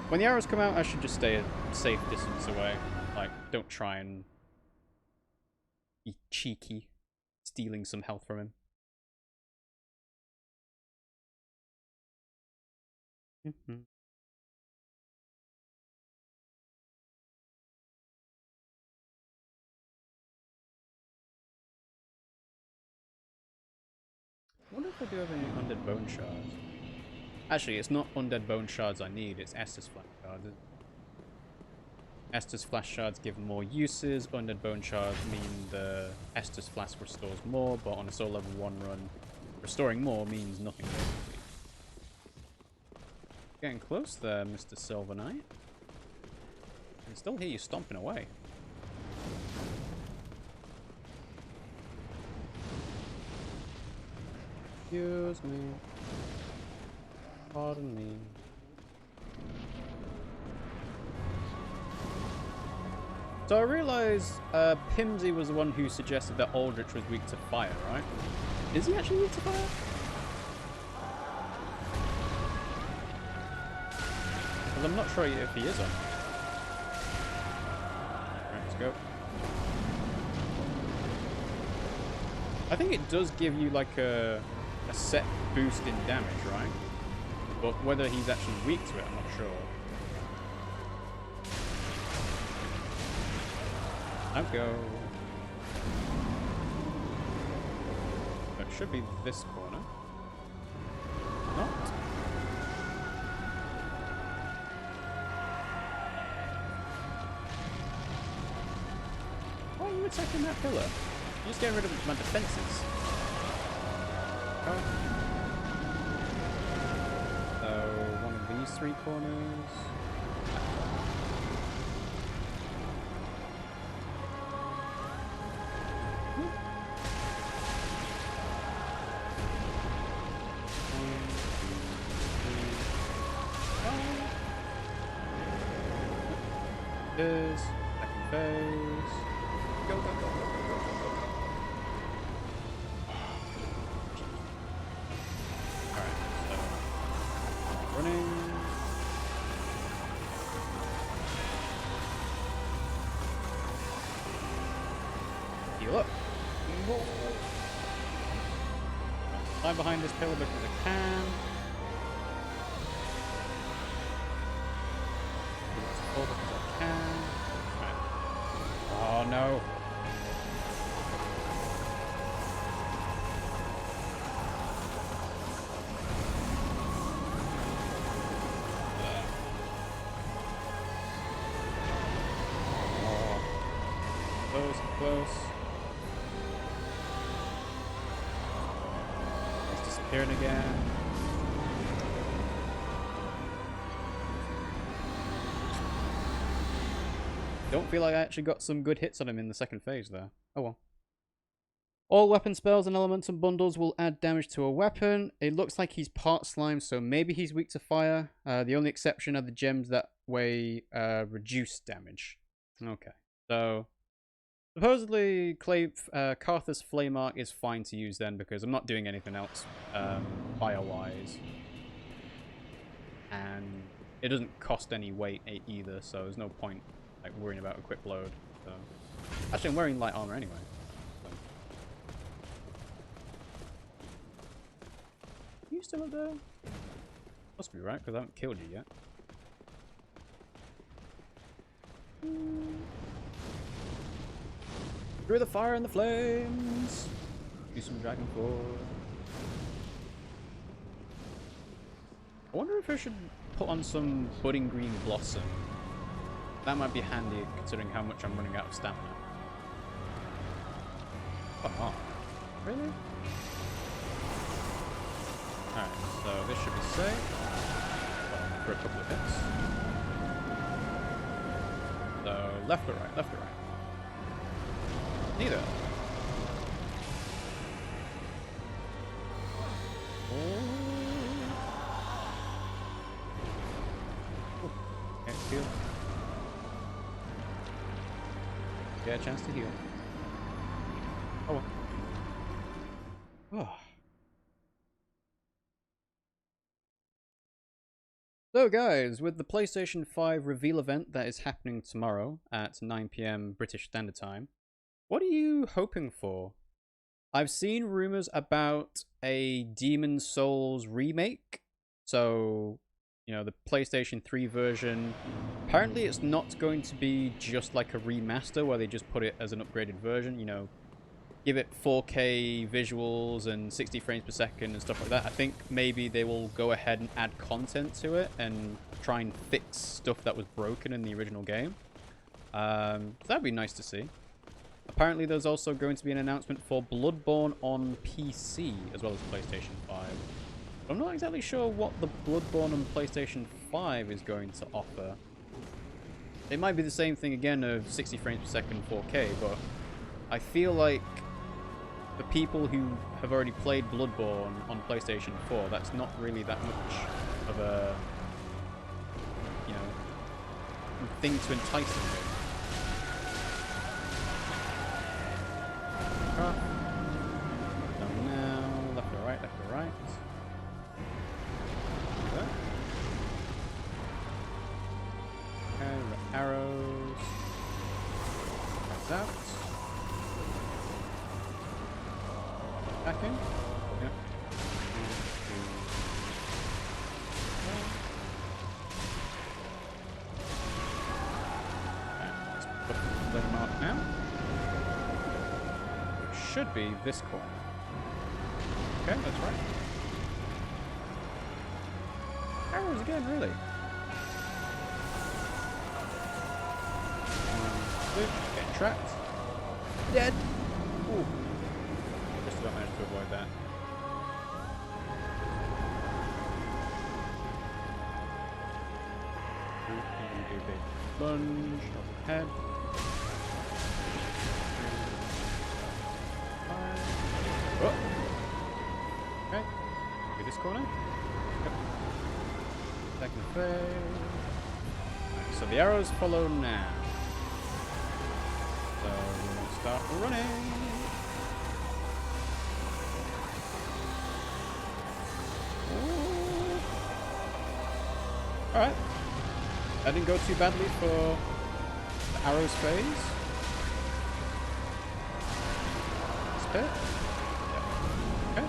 When the arrows come out, I should just stay a safe distance away. Like, don't try and be cheeky, stealing some health from him. I wonder if I do have any undead bone shards. Actually, it's not undead bone shards I need, it's Estus flash shards. Estus flash shards give more uses, undead bone shards mean the Estus flask restores more, but on a soul level 1 run, restoring more means nothing basically. Getting close there, Mr. Silver Knight. I can still hear you stomping away. Excuse me. Pardon me. So I realised Pimmsy was the one who suggested that Aldrich was weak to fire, right? Is he actually weak to fire? Because I'm not sure if he is on. Right, let's go. I think it does give you like a set boost in damage, right? But whether he's actually weak to it, I'm not sure. I'll go. It should be this corner. Not. Why are you attacking that pillar? You're just getting rid of my defenses. Oh. So, one of these three corners. Is second phase. Go, go, go, go, go, go, go, go. Heal up. Hide behind this pillar because I can. Pull because I can. Right. Oh no. Close, close. It's disappearing again. Don't feel like I actually got some good hits on him in the second phase there. Oh well. All weapon spells and elemental bundles will add damage to a weapon. It looks like he's part slime, so maybe he's weak to fire. The only exception are the gems that way reduce damage. Okay, so supposedly Carthus Flame Arc is fine to use then because I'm not doing anything else fire-wise. And it doesn't cost any weight either, so there's no point like worrying about equip load. So actually I'm wearing light armor anyway. So. You still up there? Must be right, because I haven't killed you yet. Through the fire and the flames. Do some dragon force. I wonder if I should put on some budding green blossom. That might be handy considering how much I'm running out of stamina. Oh, really? Alright, so this should be safe. For a couple of hits. So left or right, left or right. Neither. Oh. Can't heal. Get a chance to heal. Oh well. Oh. So guys, with the PlayStation 5 reveal event that is happening tomorrow at 9 PM British Standard Time, what are you hoping for? I've seen rumors about a Demon's Souls remake. So, you know, the PlayStation 3 version. Apparently it's not going to be just like a remaster where they just put it as an upgraded version, you know, give it 4K visuals and 60 frames per second and stuff like that. I think maybe they will go ahead and add content to it and try and fix stuff that was broken in the original game. That'd be nice to see. Apparently there's also going to be an announcement for Bloodborne on PC as well as PlayStation 5. I'm not exactly sure what the Bloodborne on PlayStation 5 is going to offer. It might be the same thing again of 60 frames per second 4K, but I feel like the people who have already played Bloodborne on PlayStation 4, that's not really that much of a, you know, thing to entice them with. Now, left or right, left or right. Okay, the arrows. That's out. Back in. Yep. Let's put the flame mark now. Which should be this corner. Okay, that's right. Arrows again, really? Getting trapped. Dead. Ooh. Just about managed to avoid that. Ooh, do a big lunge overhead. Oh. Okay. Maybe this corner. Yep. Second phase. Right, so the arrows follow now. So we'll start running. Alright. That didn't go too badly for the arrows phase. hit? Yeah. Okay.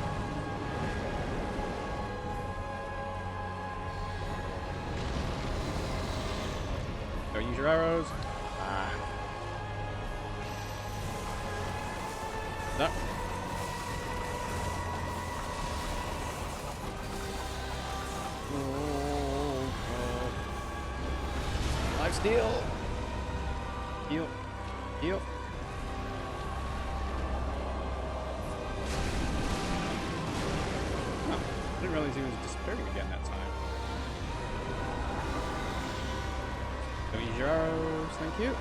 Go use your arrows. Ah. No. Lifesteal. Heal. Heal. Oh, I didn't realize he was disappearing again that time. Don't use your arrows, thank you.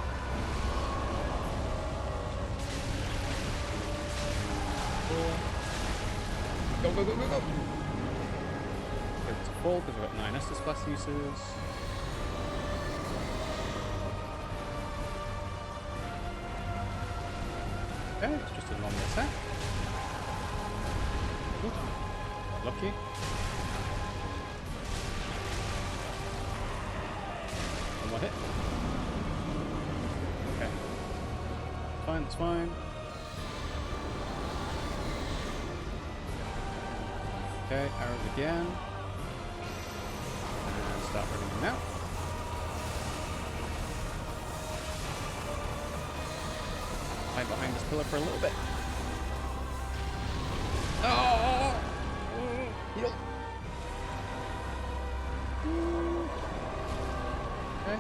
Go, go, go, go, go! Give it to full because we've got 9 Estus class uses. Okay, it's just a normal attack. Ooh, lucky. One more hit. Okay. Fine, it's fine. Okay, arrows again. And start running them out. Hide behind this pillar for a little bit. Oh! Heal. Okay.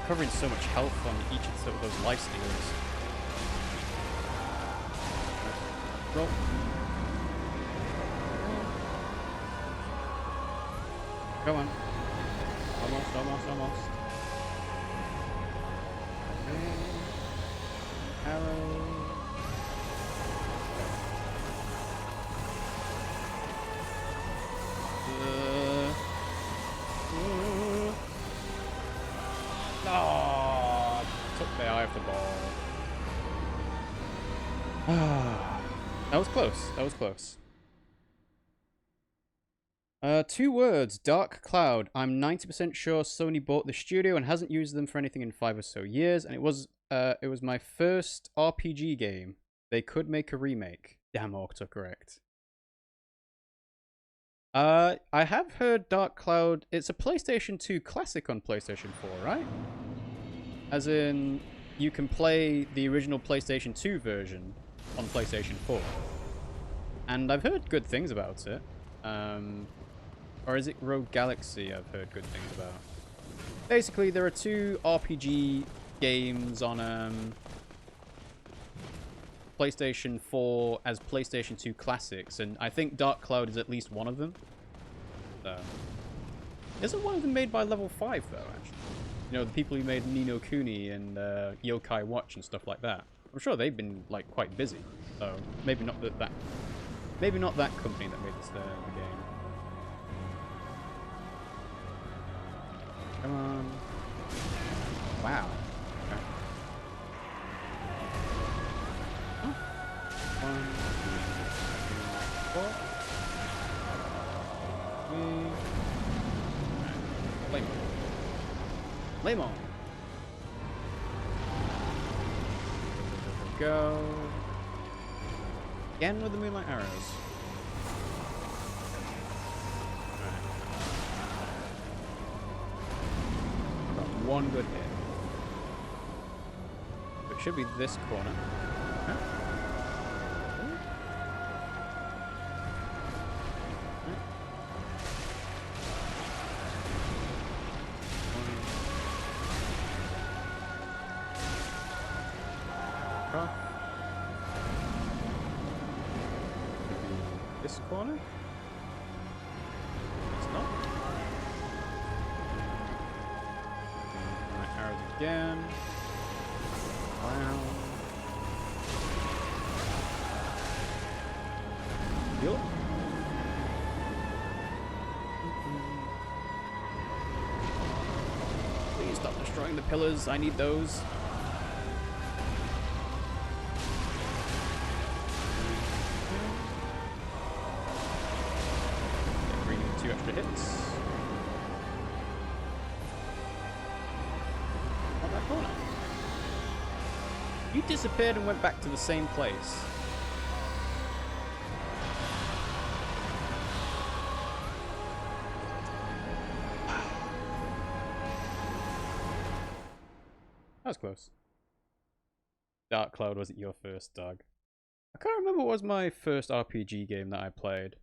Covering so much health on each of those life steals. Roll. Come on. Almost, almost, almost. Okay. Arrow. Oh, took the eye of the ball. That was close. That was close. 2 words. Dark Cloud. I'm 90% sure Sony bought the studio and hasn't used them for anything in 5 or so years, and it was my first RPG game. They could make a remake. Damn, autocorrect. I have heard Dark Cloud. It's a PlayStation 2 classic on PlayStation 4, right? As in, you can play the original PlayStation 2 version on PlayStation 4. And I've heard good things about it. Or is it Rogue Galaxy I've heard good things about? Basically, there are 2 RPG games on PlayStation 4 as PlayStation 2 classics, and I think Dark Cloud is at least one of them. So, isn't one of them made by Level 5, though, actually? You know, the people who made Ni no Kuni and Yokai Watch and stuff like that. I'm sure they've been, like, quite busy. So, maybe not that maybe not that company that made this the game. Come on. Wow. Okay. Oh. 1, 2, 3, 4. Flame on. Flame on. Go. Again with the moonlight arrows. One good hit. It should be this corner. Okay. This corner? It's not. Arrows again. Wow. Heal. Please stop destroying the pillars. I need those. Bring in 2 extra hits. On that corner. You disappeared and went back to the same place. That was close. Dark Cloud wasn't your first, dog. I can't remember what was my first RPG game that I played.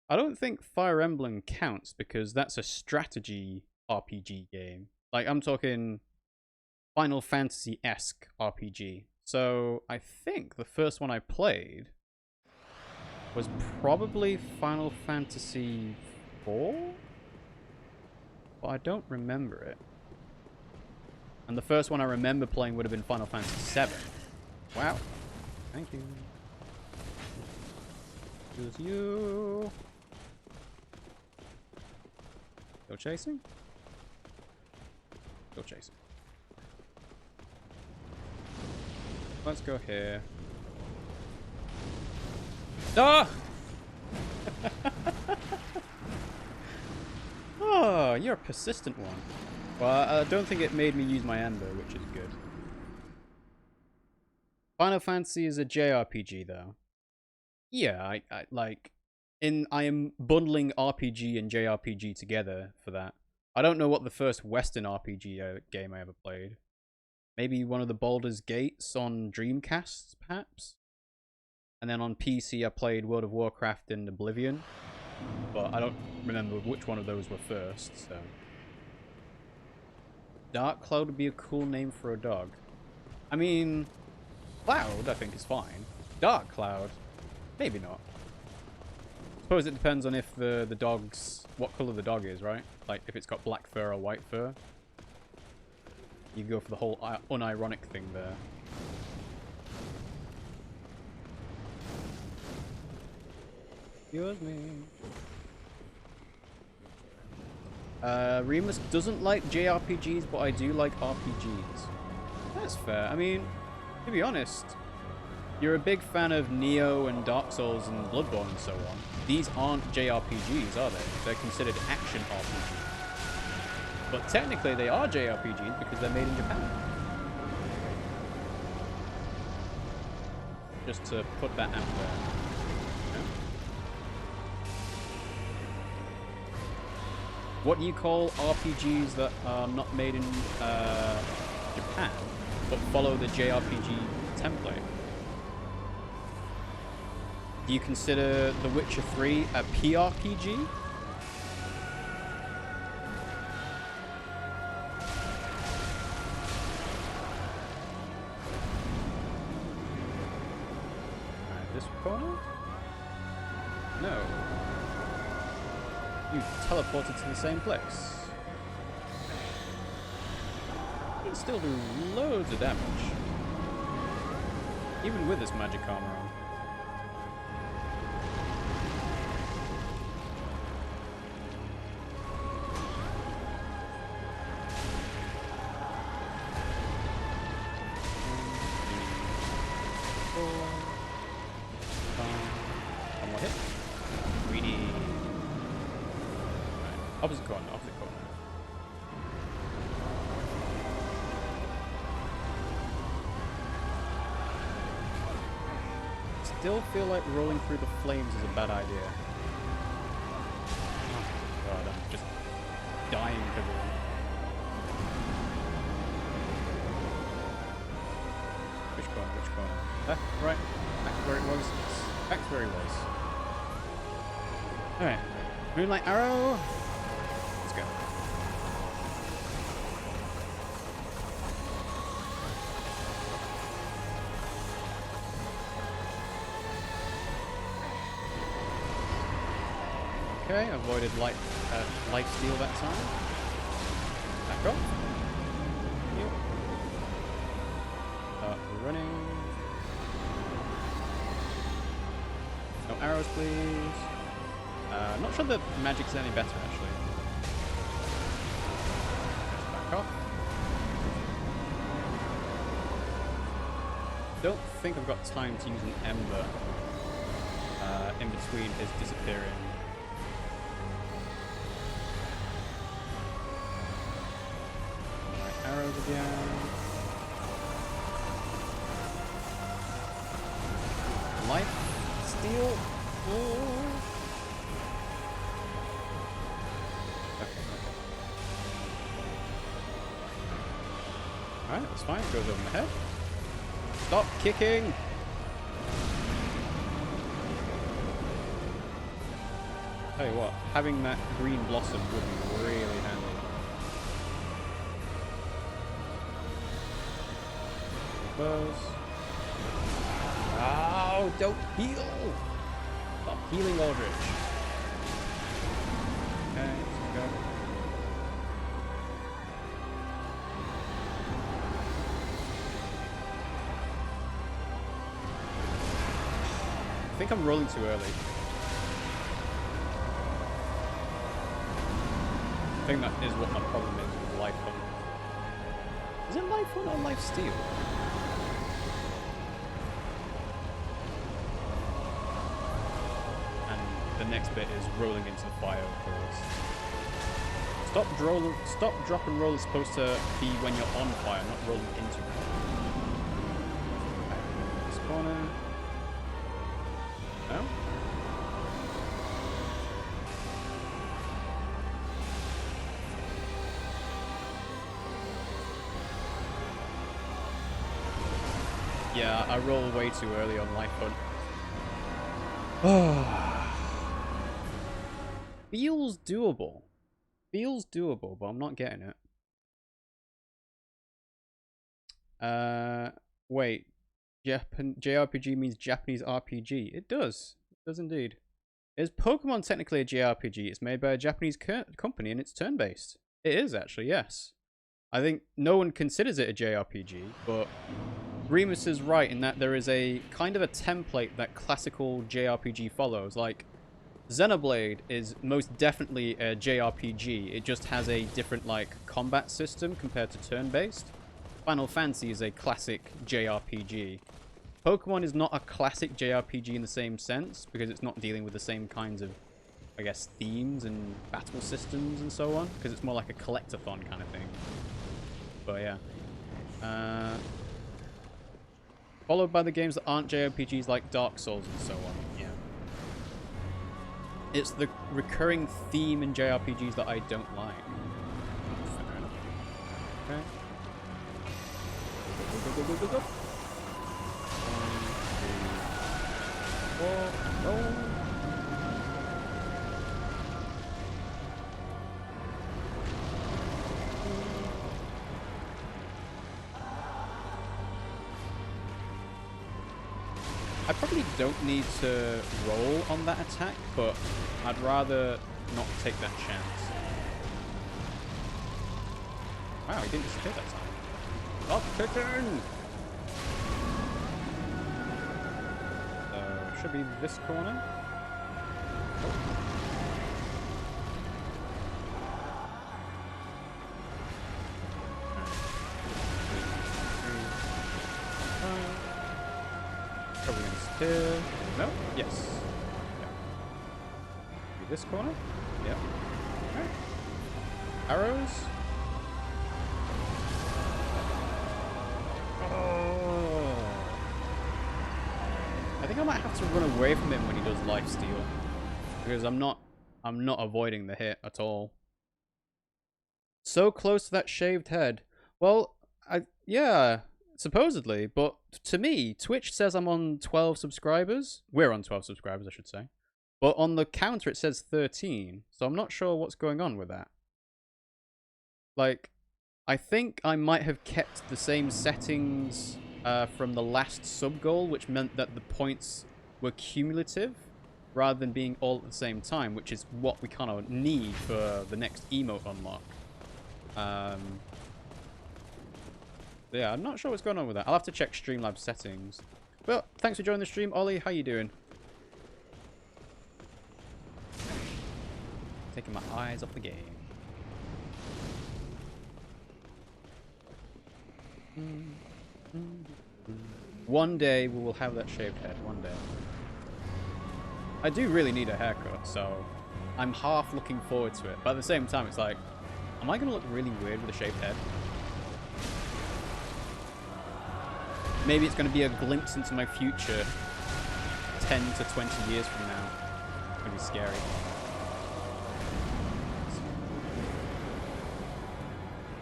I don't think Fire Emblem counts because that's a strategy RPG game. Like, I'm talking Final Fantasy-esque RPG. So, I think the first one I played was probably Final Fantasy 4? But I don't remember it. And the first one I remember playing would have been Final Fantasy 7. Wow. Thank you. Choose you. Go chasing? Go chasing. Let's go here. Ah! Oh, you're a persistent one. Well, I don't think it made me use my Ember, which is good. Final Fantasy is a JRPG, though. Yeah, I am bundling RPG and JRPG together for that. I don't know what the first Western RPG game I ever played. Maybe one of the Baldur's Gates on Dreamcast, perhaps? And then on PC I played World of Warcraft and Oblivion. But I don't remember which one of those were first, so... Dark Cloud would be a cool name for a dog. I mean... Cloud, I think, is fine. Dark Cloud? Maybe not. I suppose it depends on if the dog's... what colour the dog is, right? Like, if it's got black fur or white fur. You go for the whole unironic thing there. Excuse me. Remus doesn't like JRPGs, but I do like RPGs. That's fair. I mean, to be honest, you're a big fan of Neo and Dark Souls and Bloodborne and so on. These aren't JRPGs, are they? They're considered action RPGs. But technically they are JRPGs because they're made in Japan. Just to put that out there. Yeah. What do you call RPGs that are not made in Japan, but follow the JRPG template? Do you consider The Witcher 3 a PRPG? This corner? No. You teleported to the same place. You can still do loads of damage. Even with this magic armor on. Opposite corner, opposite corner. Still feel like rolling through the flames is a bad idea. Oh god, I'm just dying because of them. Which corner, which corner? Left, right, back to where it was. Back to where he was. Alright. Moonlight Arrow. Let's go. Okay, avoided life steal that time. Back up. Yep. Running. No arrows, please. I'm not sure the magic's any better, actually. Back off. Don't think I've got time to use an ember in between his disappearing. Alright, arrows again. life steal. Oh. Okay. Alright, that's fine. Goes over my head. Stop kicking! Tell you what, having that green blossom would be really handy. Buzz. Oh, don't heal! Stop healing, Aldrich. Okay, let's go. I think I'm rolling too early. I think that is what my problem is with life hunt. Is it life hunt or life steal? And the next bit is rolling into the fire, of course. Stop, drop, and roll is supposed to be when you're on fire, not rolling into it. This corner. No? Yeah, I roll way too early on life hunt. Feels doable. Feels doable, but I'm not getting it. Wait. JRPG means Japanese RPG. It does. It does indeed. Is Pokemon technically a JRPG? It's made by a Japanese company and it's turn-based. It is, actually, yes. I think no one considers it a JRPG, but Remus is right in that there is a kind of a template that classical JRPG follows. Like, Xenoblade is most definitely a JRPG. It just has a different, like, combat system compared to turn-based. Final Fantasy is a classic JRPG. Pokemon is not a classic JRPG in the same sense, because it's not dealing with the same kinds of, I guess, themes and battle systems and so on, because it's more like a collectathon kind of thing. But yeah. Followed by the games that aren't JRPGs like Dark Souls and so on. Yeah. It's the recurring theme in JRPGs that I don't like. Fair enough. Okay. Go, go, go, go, go, go. 1, 2, 4, roll. I probably don't need to roll on that attack, but I'd rather not take that chance. Wow, he didn't disappear that time. Stop kicking! So, should be this corner. Oh. Here. No? Yes. Yeah. Maybe this corner? Yeah. Okay. Arrows. Oh. I think I might have to run away from him when he does lifesteal. Because I'm not avoiding the hit at all. So close to that shaved head. Well, yeah. Supposedly, but to me, Twitch says I'm on 12 subscribers. We're on 12 subscribers, I should say. But on the counter, it says 13. So I'm not sure what's going on with that. Like, I think I might have kept the same settings from the last sub goal, which meant that the points were cumulative rather than being all at the same time, which is what we kind of need for the next emote unlock. Yeah, I'm not sure what's going on with that. I'll have to check Streamlabs settings. Well, thanks for joining the stream, Ollie. How you doing? Taking my eyes off the game. One day we will have that shaved head. One day. I do really need a haircut, so I'm half looking forward to it. But at the same time, it's like, am I going to look really weird with a shaved head? Maybe it's going to be a glimpse into my future 10 to 20 years from now. It's gonna be scary.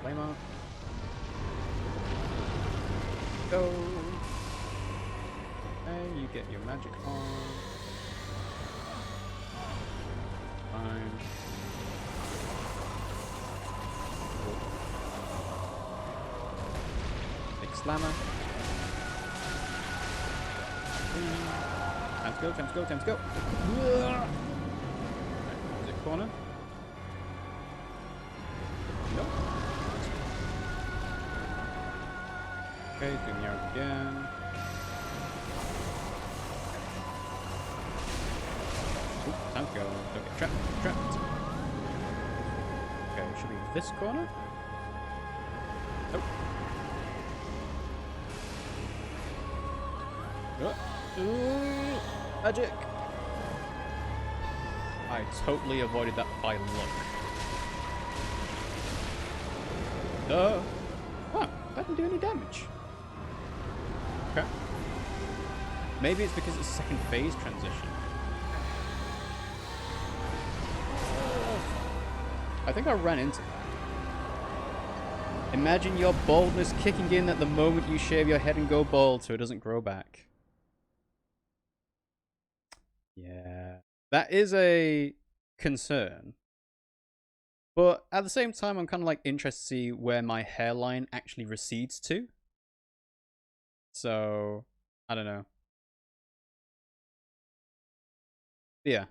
Flame up. Go. Okay, you get your magic on. Fine. Big slammer. Time to go, time to go, time to go. Is it corner? Nope. Okay, doing the arrow again. Ooh, time to go. Don't get trapped. Trapped. Okay, should be this corner? Nope. Ooh, magic! I totally avoided that by luck. Duh! Wow, that didn't do any damage. Okay. Maybe it's because it's a second phase transition. I think I ran into that. Imagine your baldness kicking in at the moment you shave your head and go bald so it doesn't grow back. Yeah, that is a concern. But at the same time, I'm kind of like interested to see where my hairline actually recedes to. So, I don't know. Yeah.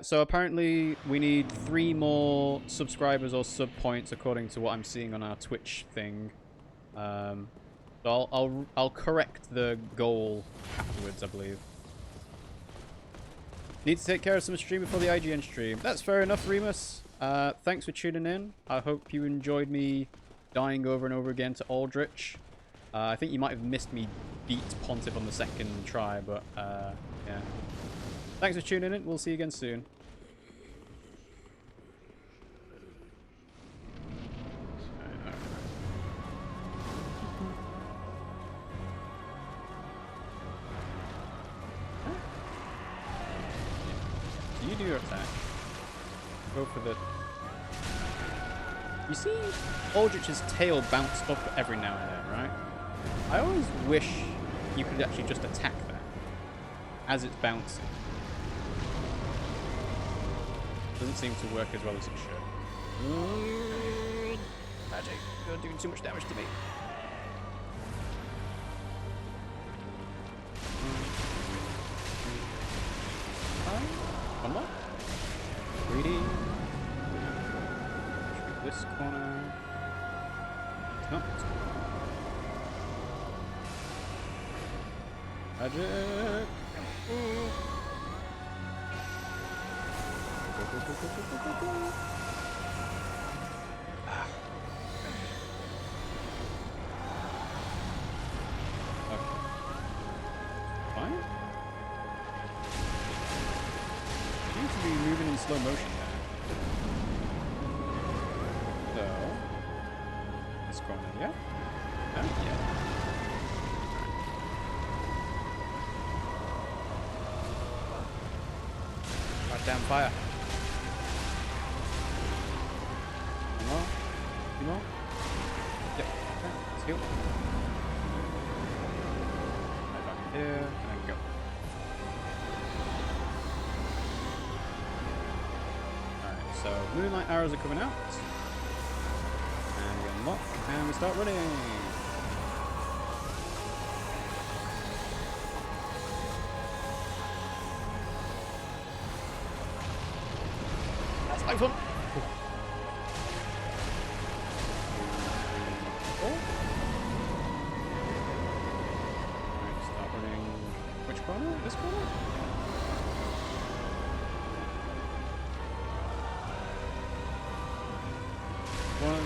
So apparently we need 3 more subscribers or sub points according to what I'm seeing on our Twitch thing. So I'll correct the goal afterwards, I believe. Need to take care of some stream before the IGN stream. That's fair enough, Remus. Thanks for tuning in. I hope you enjoyed me dying over and over again to Aldrich. I think you might have missed me beat Pontiff on the second try, but yeah. Thanks for tuning in. We'll see you again soon. You do your attack. Go for the... You see Aldrich's tail bounce up every now and then, right? I always wish you could actually just attack that as it's bouncing. Doesn't seem to work as well as it should. Magic, you're doing too much damage to me. One more. Greedy. This corner. No. Magic. Ooh. Go. Okay. Fine. Seems to be moving in slow motion there. So, this corner, yeah? Yeah. Goddamn fire. Two more? Yep. Okay, let's heal. Right back here, and then go. Alright, so moonlight arrows are coming out. And we unlock, and we start running. That's like fun. This corner? One,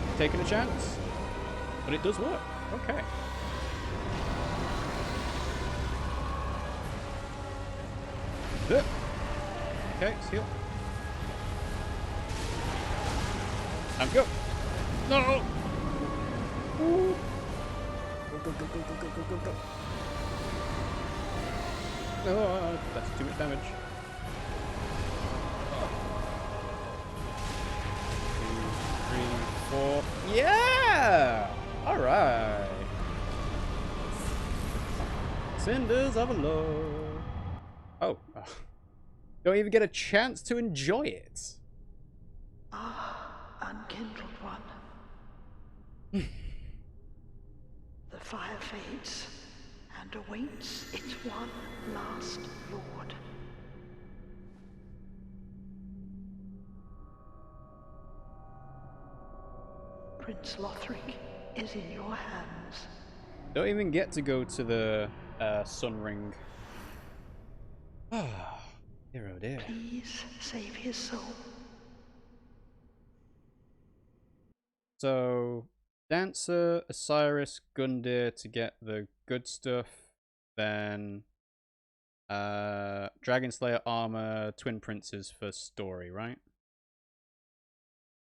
two, taking a chance, but it does work. Okay. Okay, seal. Time to go. No! Ooh. Go, go, go, go, go, go, go, go, go. Oh, that's too much damage. 2, 3, 4. Yeah! Alright. Cinders of a Lord. Oh. Don't even get a chance to enjoy it. Unkindled one. The fire fades and awaits its one last lord. Prince Lothric is in your hands. Don't even get to go to the Sun Ring. Ah, dear oh dear. Please save his soul. So, Dancer, Osiris, Gundyr to get the good stuff. Then, Dragon Slayer armor, Twin Princes for story, right?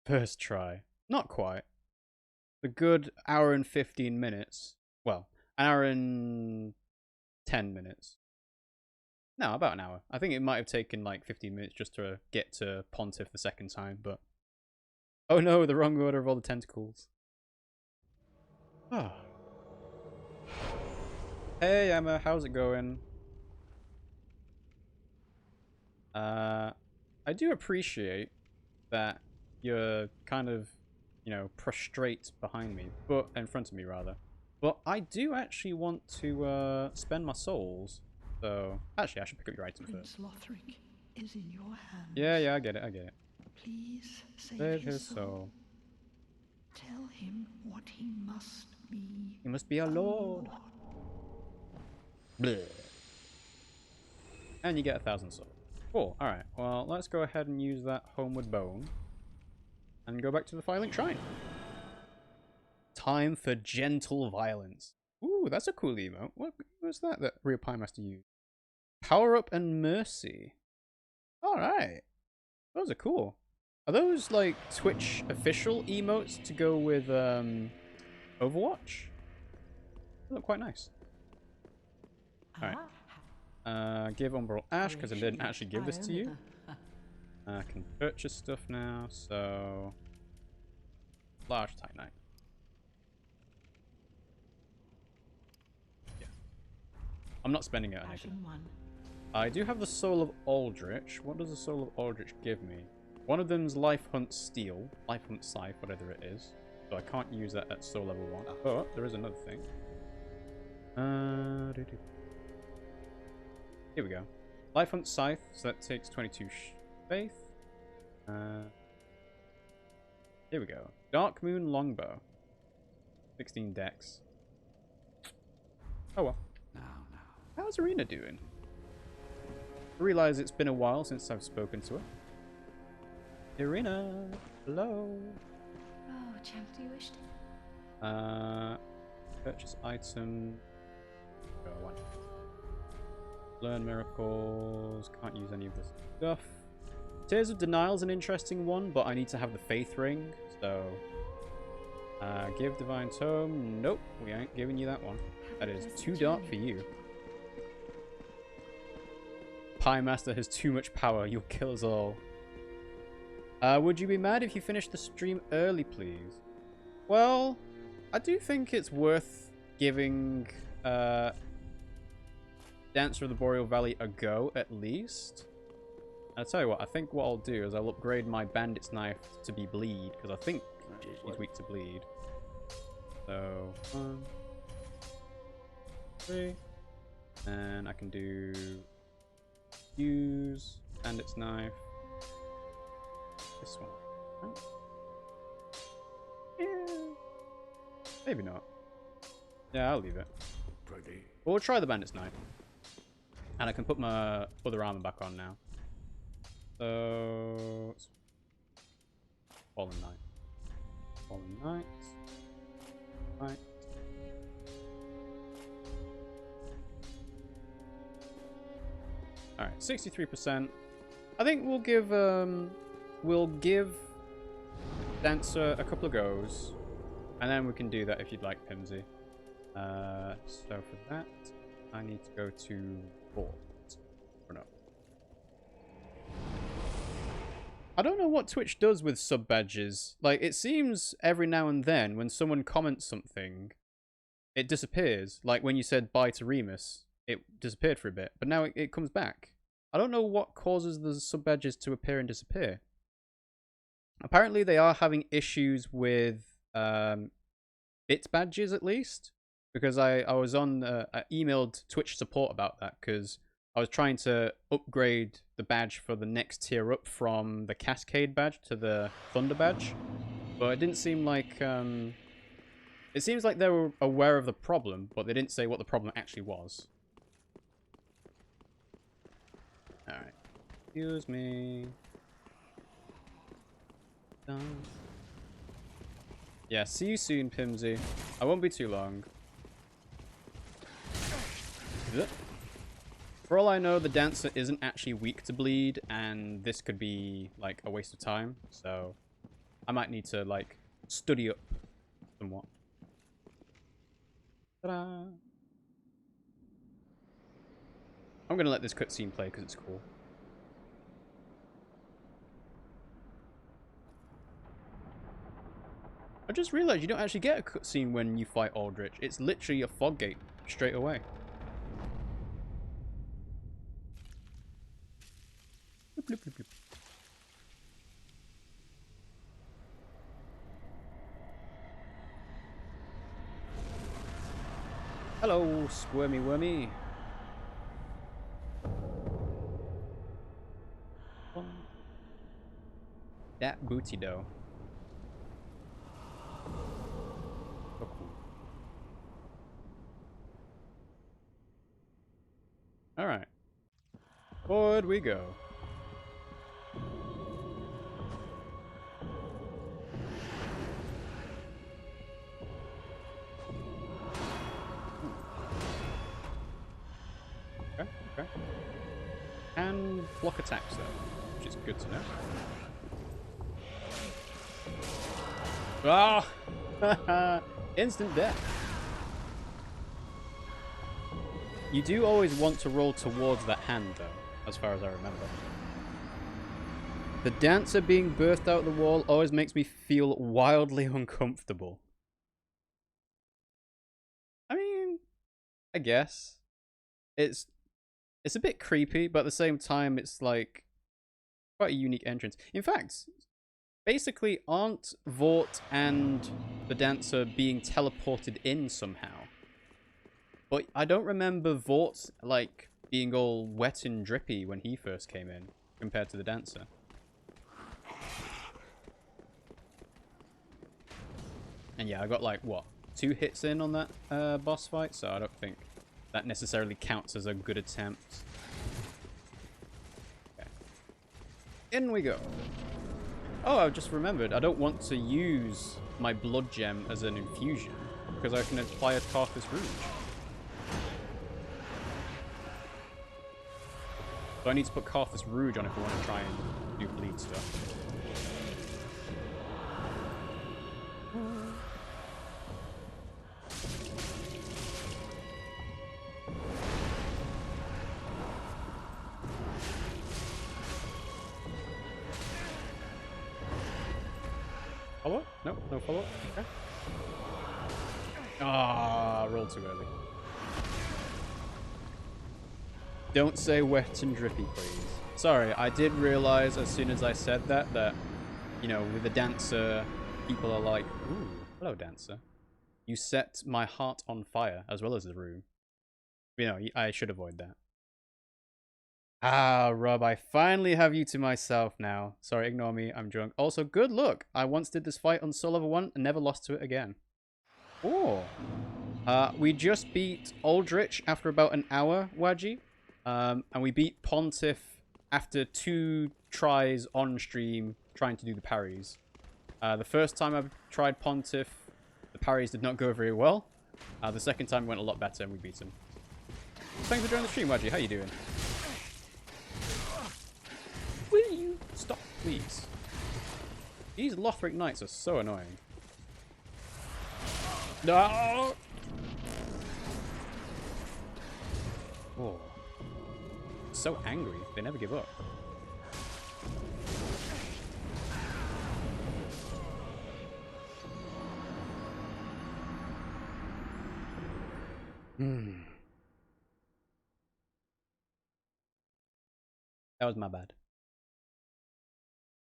First try. Not quite. The good hour and 15 minutes. Well, an hour and 10 minutes. No, about an hour. I think it might have taken like 15 minutes just to get to Pontiff the second time, but... Oh no, the wrong order of all the tentacles. Oh. Hey Emma, how's it going? I do appreciate that you're kind of, you know, prostrate behind me, but in front of me rather. But I do actually want to spend my souls. So actually, I should pick up your item first. Prince Lothric is in your hands. Yeah, I get it. I get it. Please Save his soul. Tell him what he must be. He must be a lord. Bleh. And you get 1,000 souls. Cool. All right. Well, let's go ahead and use that homeward bone and go back to the Firelink Shrine. Time for gentle violence. Ooh, that's a cool emote. What was that Real Pie Master used? Power up and mercy. All right. Those are cool. Are those like Twitch official emotes to go with Overwatch? They look quite nice. All right. Give Umbral Ash because I didn't actually give this to you. I can purchase stuff now, so large Titanite. Yeah. I'm not spending it on anything. I do have the Soul of Aldrich. What does the Soul of Aldrich give me? One of them's Life Hunt Steel, Life Hunt Scythe, whatever it is. So I can't use that at Soul level 1. But there is another thing. Here we go. Life Hunt Scythe, so that takes 22 faith. Here we go. Dark Moon Longbow. 16 dex. Oh well. How's Arena doing? I realize it's been a while since I've spoken to her. Irina, hello. Oh, champ, do you wish to? Purchase item. Go on. Learn miracles. Can't use any of this stuff. Tears of Denial is an interesting one, but I need to have the Faith Ring. So, give Divine Tome. Nope, we ain't giving you that one. That is too dark for you. Pie Master has too much power. You'll kill us all. Would you be mad if you finished the stream early, please? Well, I do think it's worth giving Dancer of the Boreal Valley a go, at least. I'll tell you what, I think what I'll do is I'll upgrade my Bandit's Knife to be Bleed, because I think he's weak to Bleed. So, 1, 3, and I can do use Bandit's Knife. This one. Right. Yeah. Maybe not. Yeah, I'll leave it. But we'll try the Bandit's Knife. And I can put my other armor back on now. So... Fallen Knight. Fallen Knight. Right. Alright, 63%. I think we'll give Dancer a couple of goes, and then we can do that if you'd like, Pimmsy. So for that, I need to go to Fort. Or no. I don't know what Twitch does with sub badges. Like, it seems every now and then when someone comments something, it disappears. Like when you said bye to Remus, it disappeared for a bit, but now it comes back. I don't know what causes the sub badges to appear and disappear. Apparently they are having issues with bit badges, at least, because I was on I emailed Twitch support about that because I was trying to upgrade the badge for the next tier up from the Cascade badge to the Thunder badge, but it didn't seem like it seems like they were aware of the problem, but they didn't say what the problem actually was. All right, excuse me. Done. Yeah, see you soon, Pimmsy. I won't be too long. For all I know, the Dancer isn't actually weak to bleed, and this could be, like, a waste of time. So, I might need to, like, study up somewhat. Ta-da! I'm gonna let this cutscene play because it's cool. I just realized you don't actually get a cutscene when you fight Aldrich. It's literally a fog gate straight away. Bloop, bloop, bloop, bloop. Hello, squirmy wormy. That booty dough. So cool. Alright. Forward we go. Okay, okay. And block attacks though, which is good to know. Ah! Instant death. You do always want to roll towards that hand though, as far as I remember. The Dancer being birthed out of the wall always makes me feel wildly uncomfortable. I mean, I guess. It's a bit creepy, but at the same time, it's like quite a unique entrance. In fact, basically, aren't Vought and the Dancer being teleported in somehow? But I don't remember Vought, like, being all wet and drippy when he first came in, compared to the Dancer. And yeah, I got, like, what, 2 hits in on that boss fight, so I don't think that necessarily counts as a good attempt. Okay. In we go. Oh, I just remembered, I don't want to use my blood gem as an infusion, because I can apply a Carthus Rouge. So I need to put Carthus Rouge on if I want to try and do bleed stuff. Follow-up? No, no follow-up. Okay. Ah, rolled too early. Don't say wet and drippy, please. Sorry, I did realize as soon as I said that, you know, with the Dancer, people are like, ooh, hello, Dancer. You set my heart on fire, as well as the room. You know, I should avoid that. Ah, Rob, I finally have you to myself now. Sorry, ignore me, I'm drunk. Also, good luck. I once did this fight on Soul Level 1 and never lost to it again. Oh. We just beat Aldrich after about an hour, Wadji. And we beat Pontiff after 2 tries on stream trying to do the parries. The first time I tried Pontiff, the parries did not go very well. The second time went a lot better and we beat him. Thanks for joining the stream, Wadji. How you doing? Will you stop, please? These Lothric Knights are so annoying. No! Oh. So angry. They never give up. That was my bad.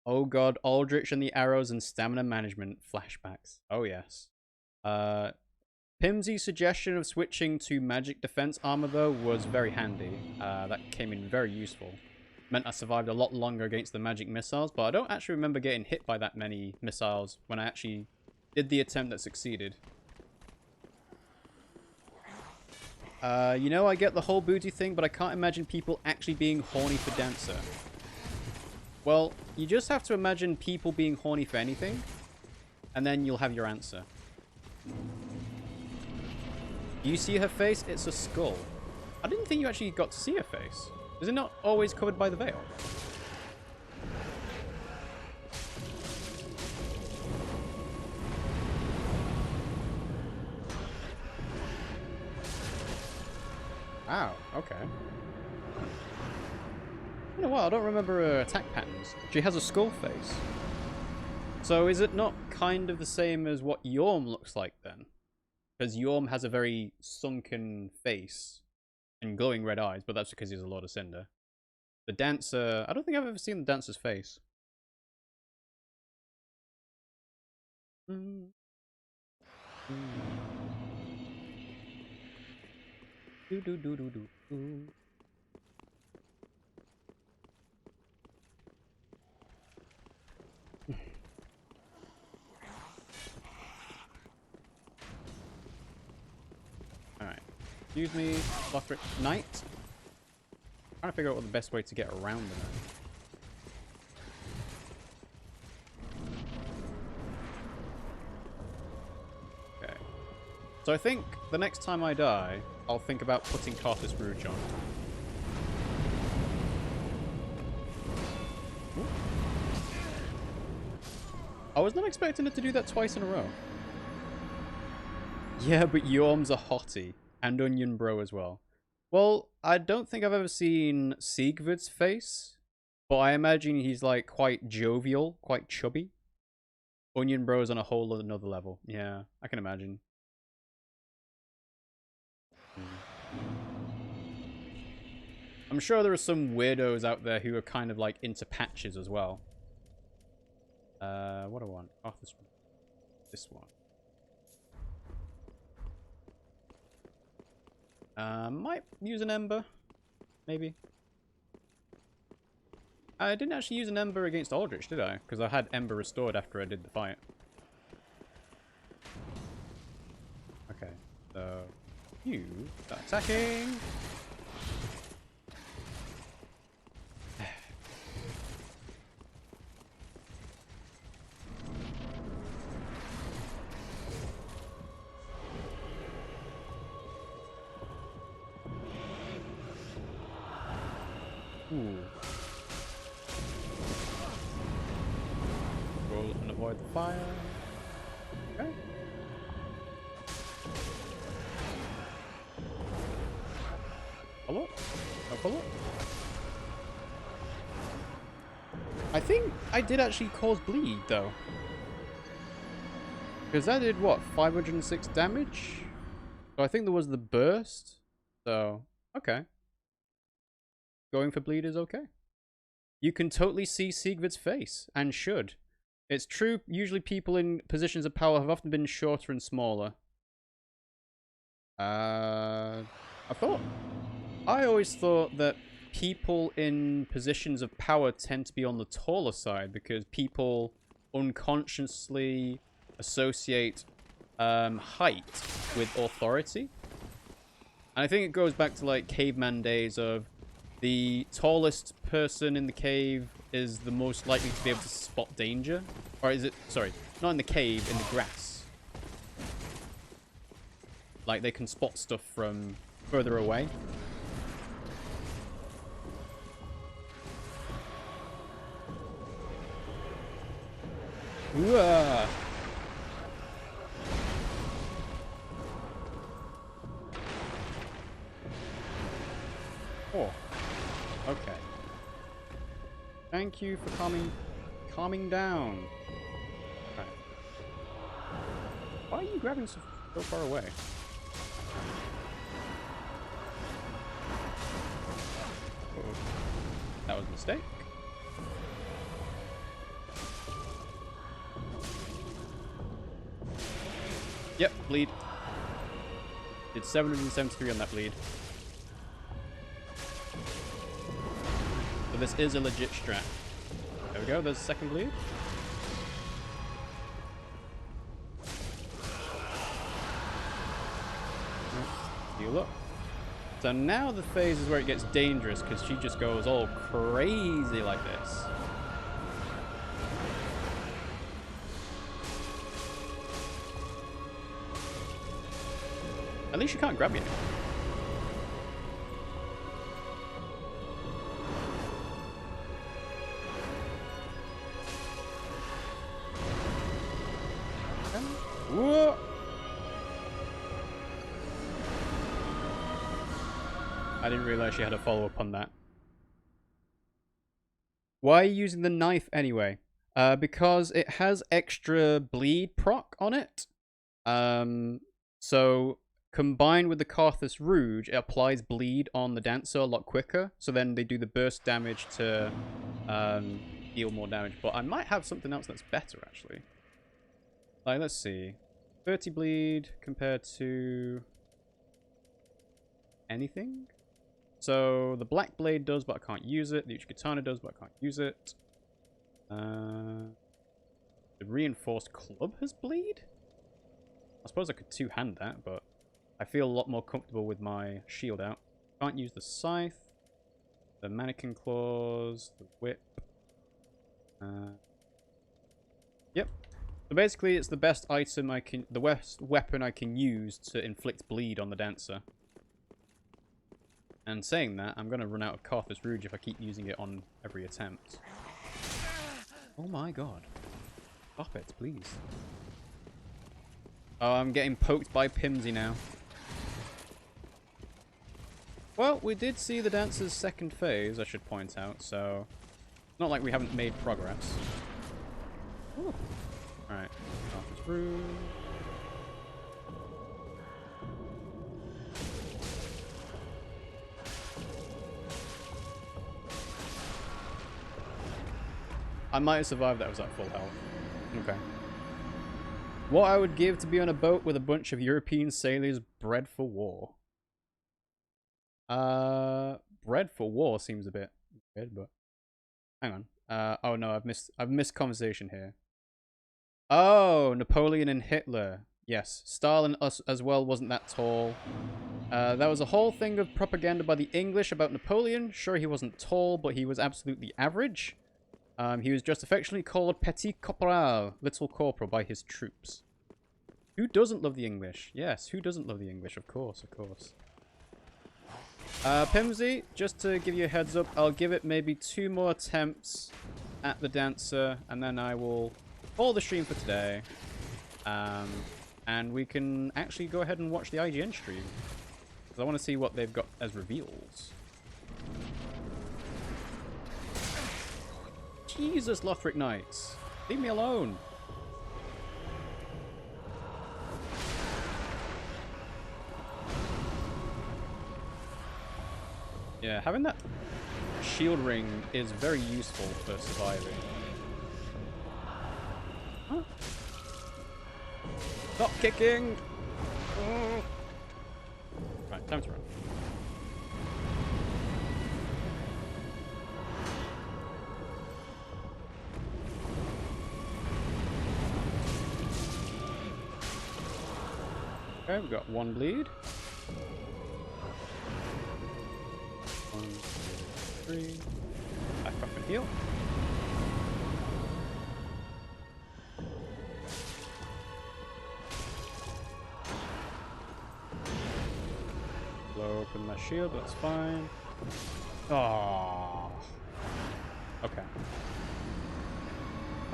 Oh god, Aldrich and the arrows and stamina management flashbacks. Oh yes. Pimmsy's suggestion of switching to magic defense armor though was very handy. That came in very useful. Meant I survived a lot longer against the magic missiles, but I don't actually remember getting hit by that many missiles when I actually did the attempt that succeeded. You know, I get the whole booty thing, but I can't imagine people actually being horny for Dancer. Well, you just have to imagine people being horny for anything, and then you'll have your answer. You see her face? It's a skull. I didn't think you actually got to see her face. Is it not always covered by the veil? Wow, okay. You know what, I don't remember her attack patterns. She has a skull face. So is it not kind of the same as what Yorm looks like then? Because Yorm has a very sunken face and glowing red eyes, but that's because he's a Lord of Cinder. The Dancer, I don't think I've ever seen the Dancer's face. Do do do do do do. Alright. Excuse me, Lothric Knight. Trying to figure out what the best way to get around them. Okay. So I think the next time I die, I'll think about putting Carthus Rouge on. Ooh. I was not expecting it to do that twice in a row. Yeah, but Yorm's a hottie. And Onion Bro as well. Well, I don't think I've ever seen Siegfried's face. But I imagine he's like quite jovial, quite chubby. Onion Bro's on a whole another level. Yeah, I can imagine. I'm sure there are some weirdos out there who are kind of like into patches as well. What do I want? Oh, this one. This one. Might use an Ember. Maybe. I didn't actually use an Ember against Aldrich, did I? Because I had Ember restored after I did the fight. Okay, so you start attacking. Ooh. Roll and avoid the fire. Okay. Follow? No follow? I think I did actually cause bleed though. Because that did what? 506 damage? So I think there was the burst. So, okay. Going for bleed is okay. You can totally see Siegfried's face, and should. It's true, usually people in positions of power have often been shorter and smaller. I always thought that people in positions of power tend to be on the taller side, because people unconsciously associate height with authority. And I think it goes back to like caveman days of the tallest person in the cave is the most likely to be able to spot danger. Or is it, sorry, not in the cave, in the grass. Like they can spot stuff from further away. Ooh. Oh. Okay. Thank you for calming down. Right. Why are you grabbing so far away? Uh-oh. That was a mistake. Yep, bleed. Did 773 on that bleed. So this is a legit strat. There we go, there's a second bleed. Heal up. So now the phase is where it gets dangerous because she just goes all crazy like this. At least you can't grab me anymore. Whoa! I didn't realize she had a follow-up on that. Why are you using the knife anyway? Because it has extra bleed proc on it. So combined with the Carthus Rouge, it applies bleed on the dancer a lot quicker. So then they do the burst damage to deal more damage. But I might have something else that's better, actually. Like, let's see. 30 bleed compared to anything? So the Black Blade does, but I can't use it. The Uchikatana does, but I can't use it. The Reinforced Club has bleed? I suppose I could two-hand that, but I feel a lot more comfortable with my shield out. Can't use the Scythe, the Mannequin Claws, the Whip. Yep. So basically, it's the best item the best weapon I can use to inflict bleed on the dancer. And saying that, I'm going to run out of Carthus Rouge if I keep using it on every attempt. Oh my god. Stop it, please. Oh, I'm getting poked by Pimmsy now. Well, we did see the dancer's second phase, I should point out, so... Not like we haven't made progress. Ooh. Alright. Carthus Rouge. I might have survived that. Was at full health. Okay. What I would give to be on a boat with a bunch of European sailors bred for war. Bred for war seems a bit weird, but hang on. Oh no, I've missed conversation here. Oh, Napoleon and Hitler. Yes, Stalin as well wasn't that tall. That was a whole thing of propaganda by the English about Napoleon. Sure, he wasn't tall, but he was absolutely average. He was just affectionately called Petit Corporal, Little Corporal, by his troops. Who doesn't love the English? Yes, who doesn't love the English? Of course, of course. Pimmsy, just to give you a heads up, I'll give it maybe 2 more attempts at the dancer, and then I will call the stream for today. And we can actually go ahead and watch the IGN stream. Because I want to see what they've got as reveals. Jesus, Lothric Knights. Leave me alone. Yeah, having that shield ring is very useful for surviving. Huh? Stop kicking! Oh. Right, time to run. Okay, we've got 1 bleed. 1, 2, 3. Back up and heal. Blow open my shield, that's fine. Oh. Okay.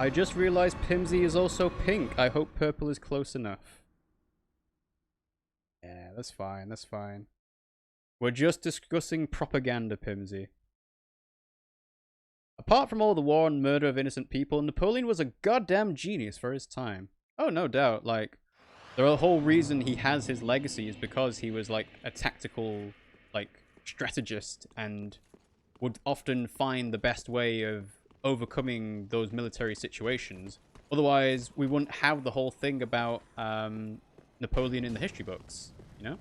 I just realized Pimmsy is also pink. I hope purple is close enough. Yeah, that's fine. That's fine. We're just discussing propaganda, Pimmsy. Apart from all the war and murder of innocent people, Napoleon was a goddamn genius for his time. Oh, no doubt. Like, the whole reason he has his legacy is because he was, like, a tactical, like, strategist and would often find the best way of overcoming those military situations. Otherwise, we wouldn't have the whole thing about Napoleon in the history books, you know?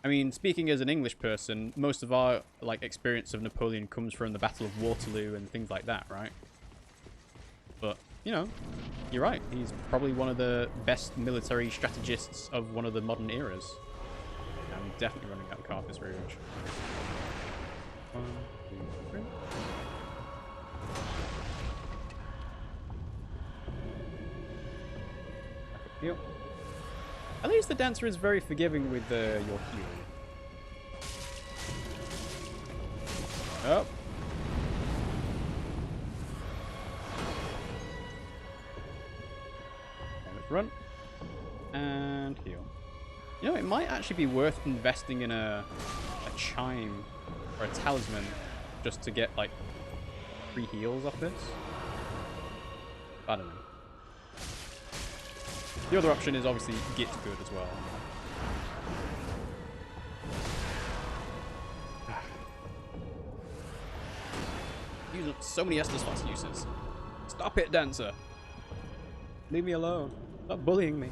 I mean, speaking as an English person, most of our like experience of Napoleon comes from the Battle of Waterloo and things like that, right? But, you know, you're right. He's probably one of the best military strategists of one of the modern eras. I'm definitely running out of Carthus Rouge. 1, 2, 3. Heal. At least the dancer is very forgiving with your heal. Oh. Okay, let's run. And heal. You know, it might actually be worth investing in a chime or a talisman just to get, like, free heals off this. I don't know. The other option is obviously get good as well. Use up so many Estus Fast uses. Stop it, dancer. Leave me alone. Stop bullying me.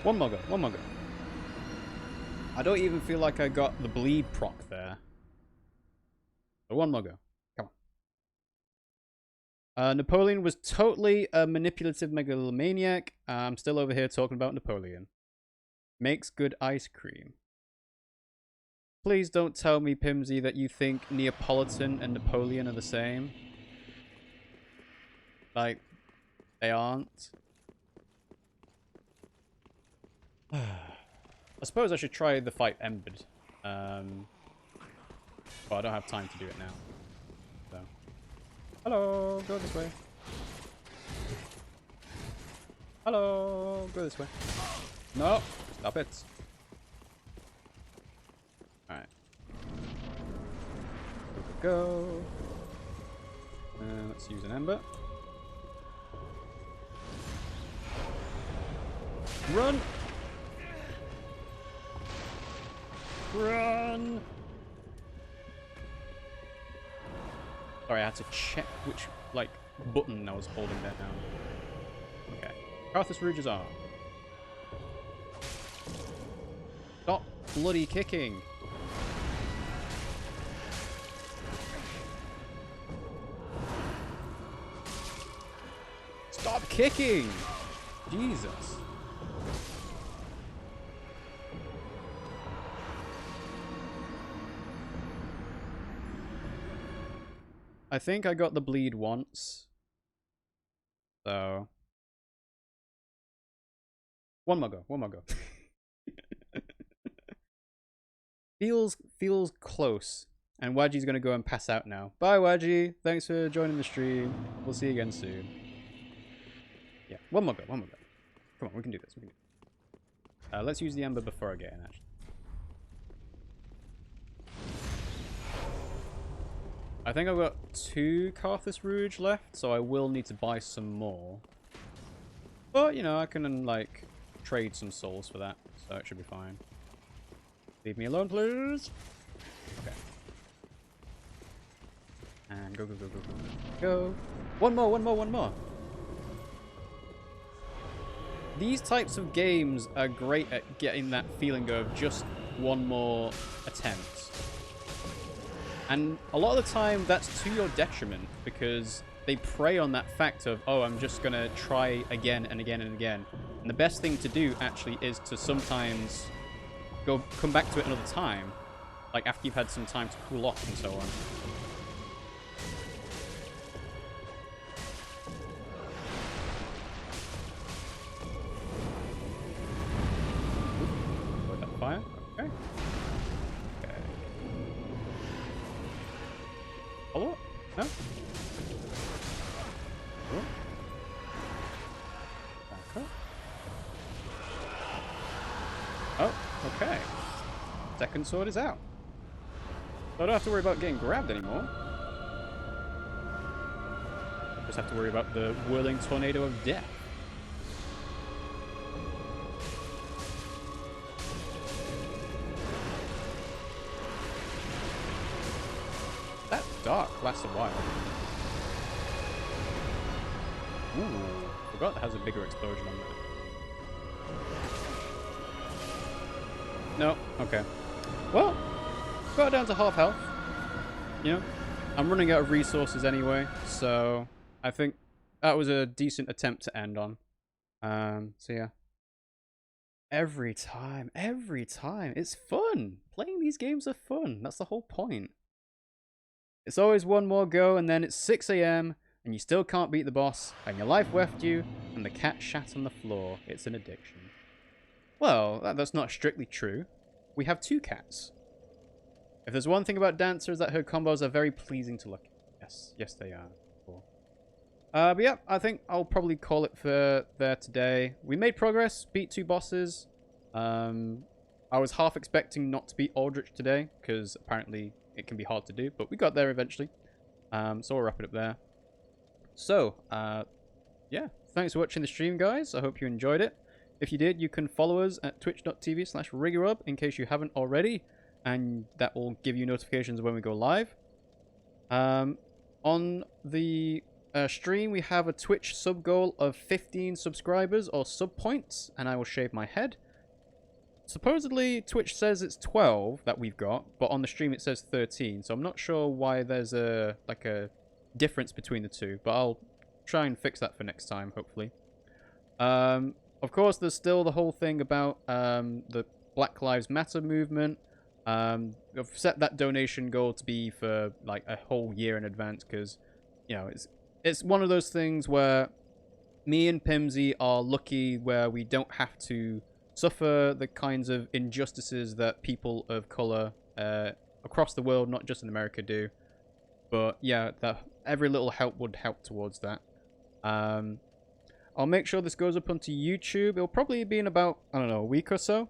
One more go, one more go. I don't even feel like I got the bleed proc there. So one more go. Come on. Napoleon was totally a manipulative megalomaniac. I'm still over here talking about Napoleon. Makes good ice cream. Please don't tell me, Pimmsy, that you think Neapolitan and Napoleon are the same. Like, they aren't. I suppose I should try the fight Embered. But I don't have time to do it now. So. Hello, go this way. Hello, go this way. No, stop it. Alright. Go. Let's use an Ember. Run! Run! Sorry, I had to check which, like, button I was holding there now. Okay. Carthus Rouge is on. Stop bloody kicking! Stop kicking! Jesus. I think I got the bleed once. So. One more go, one more go. feels close. And Wadgy's gonna go and pass out now. Bye, Wadgy. Thanks for joining the stream. We'll see you again soon. Yeah, one more go, one more go. Come on, we can do this, we can do this. Let's use the Ember before I get in, actually. I think I've got 2 Carthus Rouge left, so I will need to buy some more. But, you know, I can, like, trade some souls for that, so it should be fine. Leave me alone, please. Okay. And go, go, go, go, go, go. One more, one more, one more. These types of games are great at getting that feeling of just one more attempt. And a lot of the time, that's to your detriment, because they prey on that fact of, oh, I'm just going to try again and again and again. And the best thing to do, actually, is to sometimes come back to it another time, like after you've had some time to cool off and so on. second sword is out. So I don't have to worry about getting grabbed anymore. Just have to worry about the whirling tornado of death. That dark lasts a while. Ooh, forgot it has a bigger explosion on that. No, okay. Well, got down to half health. You know, I'm running out of resources anyway, so I think that was a decent attempt to end on. So yeah. Every time, it's fun. Playing these games are fun. That's the whole point. It's always one more go, and then it's 6 AM, and you still can't beat the boss, and your life left you, and the cat shat on the floor. It's an addiction. Well, that's not strictly true. We have 2 cats. If there's one thing about dancers, that her combos are very pleasing to look at. Yes, they are. Cool. But yeah, I think I'll probably call it for there today. We made progress, beat 2 bosses. I was half expecting not to beat Aldrich today, because apparently it can be hard to do, but we got there eventually. So we'll wrap it up there. So, yeah, thanks for watching the stream, guys. I hope you enjoyed it. If you did, you can follow us at twitch.tv/RiggyRob in case you haven't already, and that will give you notifications when we go live. On the stream, we have a Twitch sub goal of 15 subscribers or sub points, and I will shave my head. Supposedly, Twitch says it's 12 that we've got, but on the stream it says 13, so I'm not sure why there's a difference between the two, but I'll try and fix that for next time, hopefully. Of course, there's still the whole thing about the Black Lives Matter movement. I've set that donation goal to be for like a whole year in advance, because, you know, it's one of those things where me and Pimmsy are lucky where we don't have to suffer the kinds of injustices that people of color across the world, not just in America, do. But yeah, every little help would help towards that. I'll make sure this goes up onto YouTube. It'll probably be in about, I don't know, a week or so.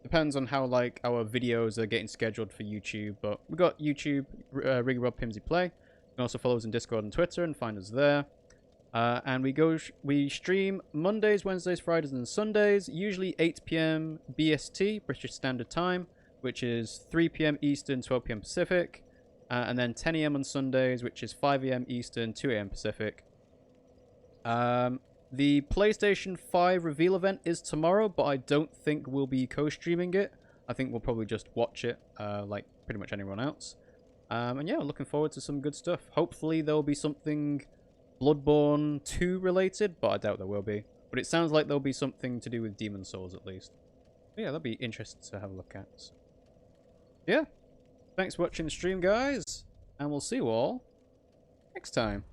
Depends on how like our videos are getting scheduled for YouTube. But we got YouTube, RiggyRob+PimmsyPlay. You can also follow us on Discord and Twitter and find us there. And we stream Mondays, Wednesdays, Fridays, and Sundays. Usually 8 PM BST, British Standard Time, which is 3 PM Eastern, 12 PM Pacific. And then 10 AM on Sundays, which is 5 AM Eastern, 2 AM Pacific. The PlayStation 5 reveal event is tomorrow, but I don't think we'll be co-streaming it. I think we'll probably just watch it, like pretty much anyone else. And yeah, looking forward to some good stuff. Hopefully there'll be something Bloodborne 2 related, but I doubt there will be. But it sounds like there'll be something to do with Demon Souls at least. But yeah, that'll be interesting to have a look at. Yeah, thanks for watching the stream, guys, and we'll see you all next time.